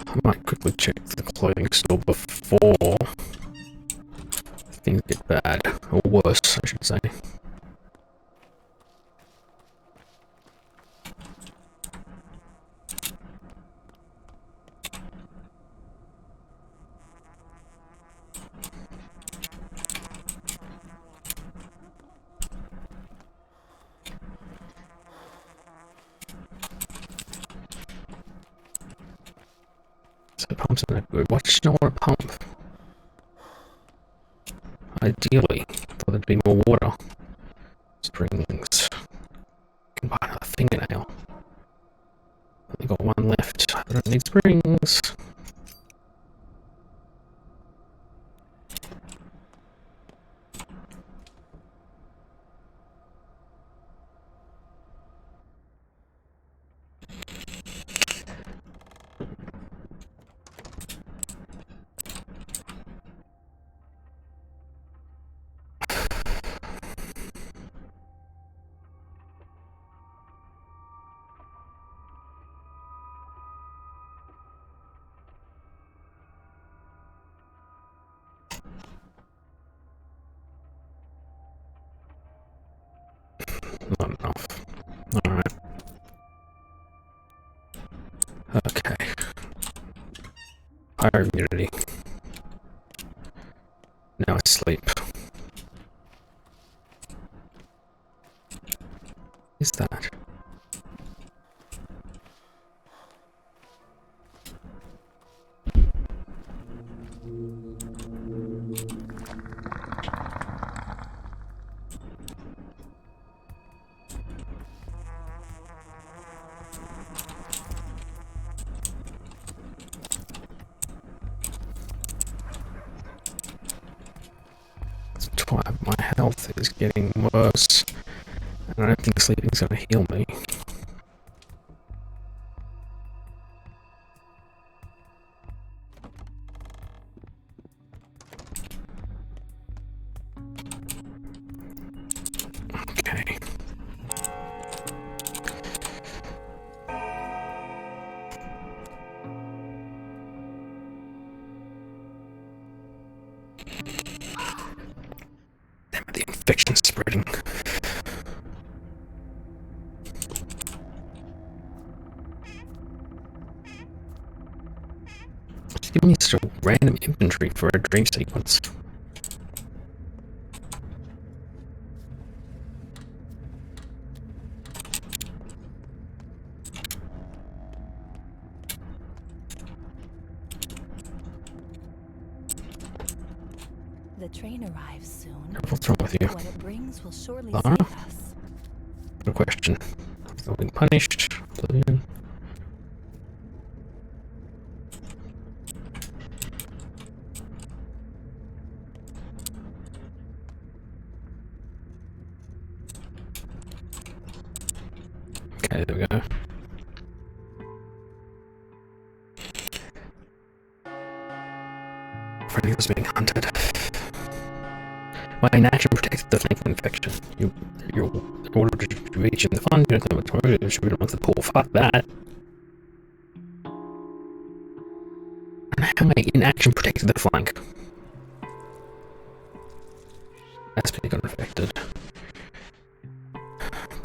I might quickly check the clothing store before things get bad, or worse, I should say. So pumps are not good. Why does she not want to pump? Ideally, thought there'd be more water. Springs. Can buy another fingernail. Only got one left. I don't need springs. Not enough. Alright. Okay. Fire immunity. Now I sleep. Is that? My health is getting worse, and I don't think sleeping's gonna heal me. Okay. The infection's spreading. Just give me such a random inventory for a dream sequence. The train arrives soon. What's wrong with you? What it brings will surely Lara? save us. Good question. Still being punished. Oblivion. Okay, there we go. Freddy was being hunted. My inaction protected the flank infection. You're ordered to reach in the fund, you're going to shoot him with the pool. Fuck that. And how my inaction protected the flank? That's been unaffected.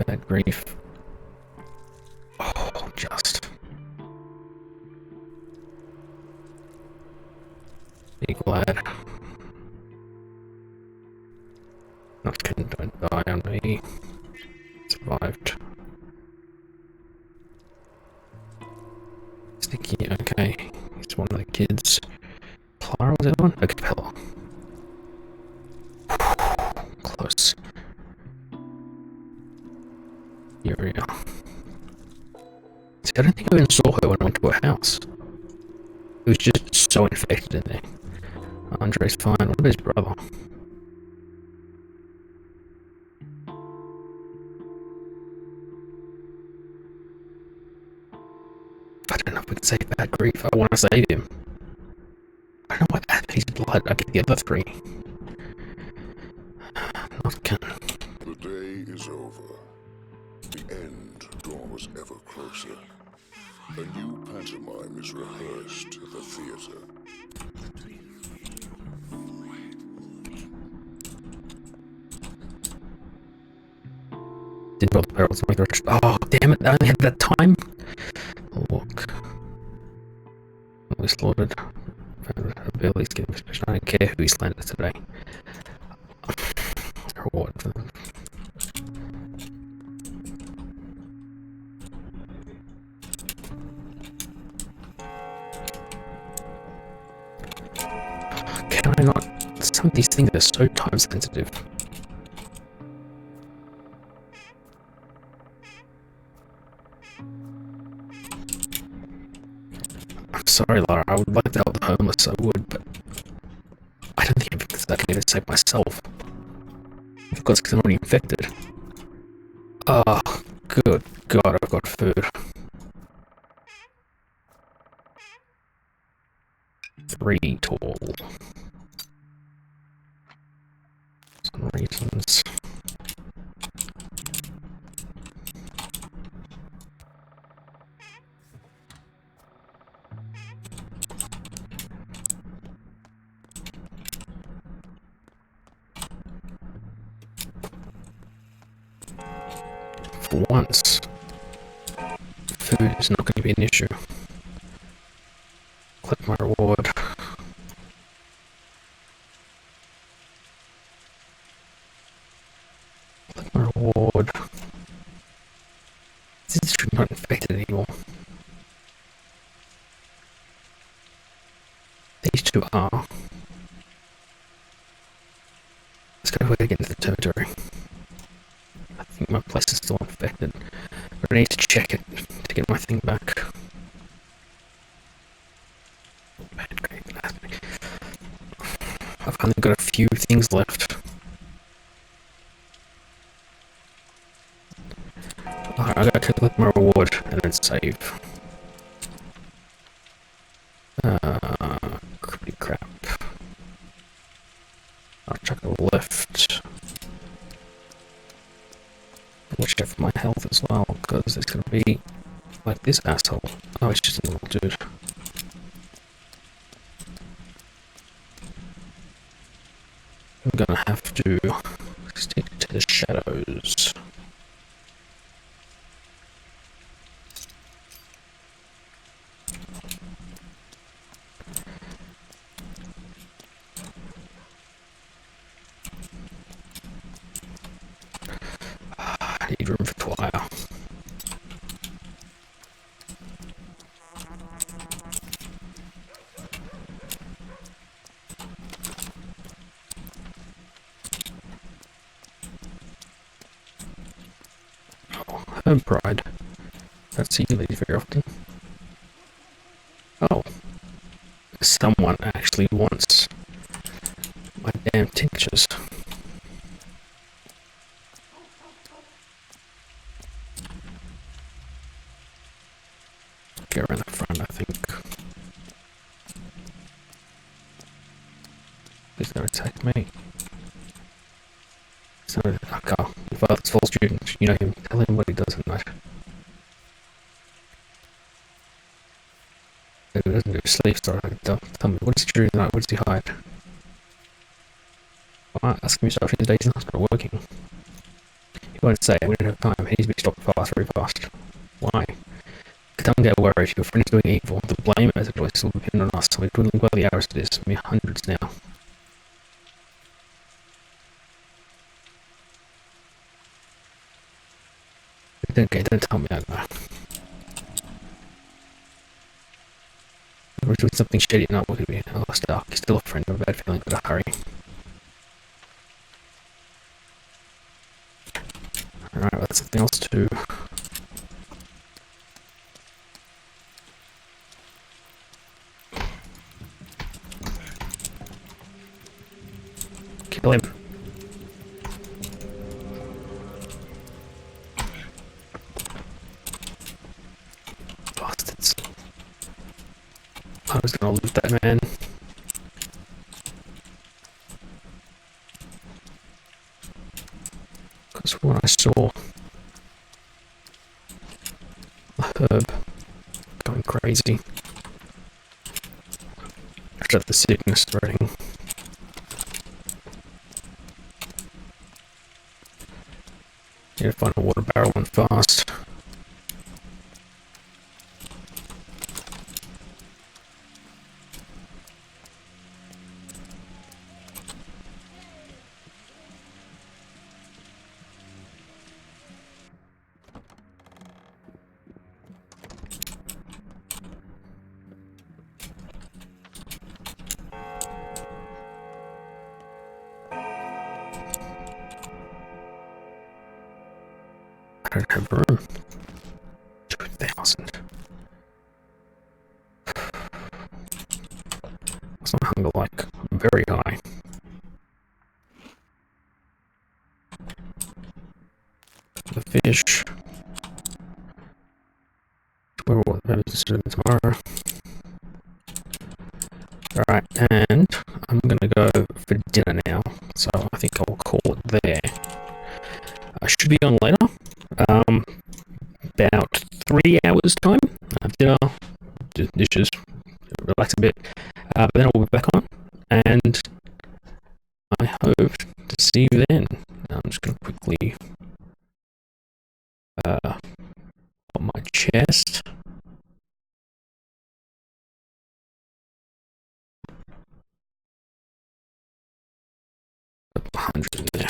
Bad grief. Oh, just. Be glad. Not kidding, don't die on me. Survived. Sticky, okay. It's one of the kids. Clara was that one? Okay, Capella. Close. Uriel. See, I don't think I even saw her when I went to her house. It was just so infected in there. Andre's fine. What about his brother? I don't know if we can save Bad Grief. I want to save him. I don't know why that his blood. I get the other three. Not can. The day is over. The end draws ever closer. A new pantomime is rehearsed at the theater. Didn't build the barrels. Oh, damn it. I only had that time. Look. We slaughtered. Abilities given special. I don't care who he slandered today. Reward for them. Can I not? Some of these things are so time sensitive. I'm sorry, Lara. I would like to help the homeless. I would, but I don't think I can even save myself. Of course, because I'm already infected. Oh, good God! I've got food. 3 tall. Some reasons. For once, food is not going to be an issue. Click my reward. Click my reward. This is not infected anymore. These two are. Let's go ahead and get into the territory. I think my place is still infected, but I need to check it to get my thing back. I've only got a few things left. Alright, I gotta collect my reward and then save. Pretty crap. I'll check the left. Watch out for my health as well, because it's gonna be like this asshole. Oh, it's just a normal dude. I'm gonna have to stick to the shadows. I need room for Twire. Home pride. Don't see you ladies very often. Oh. Someone actually wants my damn tinctures. Go around the front, I think. Please don't attack me. So, Carl, your father's full student. You know him. Tell him what he does at night. He doesn't do sleep, so tell me, what does he do at night? What does he hide? Well, ask him yourself, his days in hospital working. He won't say, we don't have time, he needs to be stopped fast, very fast. Why? Because Don't get worried. Your friend's doing evil. The blame, as it always, will depend on us. We're dwindling by the hours. It is. We're hundreds now. Okay, don't tell me I know. We're doing something shady, not what could be. Oh, Stark. He's still a friend. I have a bad feeling. Gotta hurry. Alright, well, that's something else too. Kill him. Bastards. I was gonna loot that man. Because when I saw a herb going crazy, after the sickness spreading. Need to find a water barrel and fast. I don't have room. 2,000. What's my hunger like? Very high. The fish. Where will maybe just do it tomorrow? Alright, and I'm gonna go for dinner now, so I think I'll call it there. I should be on later. About 3 hours time. Dinner, dishes, relax a bit. But then I'll be back on, and I hope to see you then. I'm just going to quickly on my chest. Put 100 in there.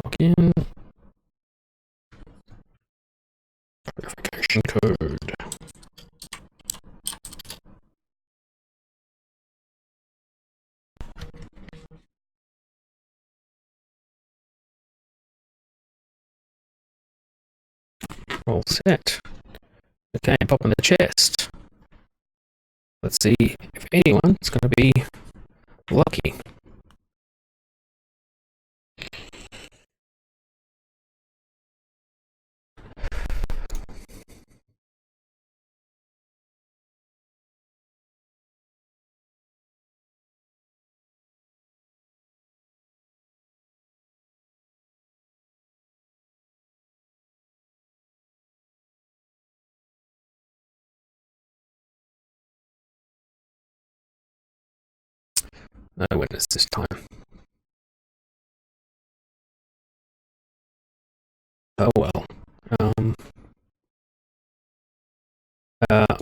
Log in. Verification code. All set. Okay, pop in the chest. Let's see if anyone's going to be lucky. No witness this time. Oh well.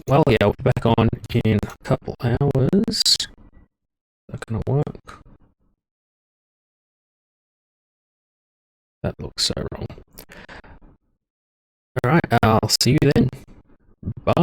Well, yeah, we'll be back on in a couple hours. Is that gonna work? That looks so wrong. Alright, I'll see you then. Bye.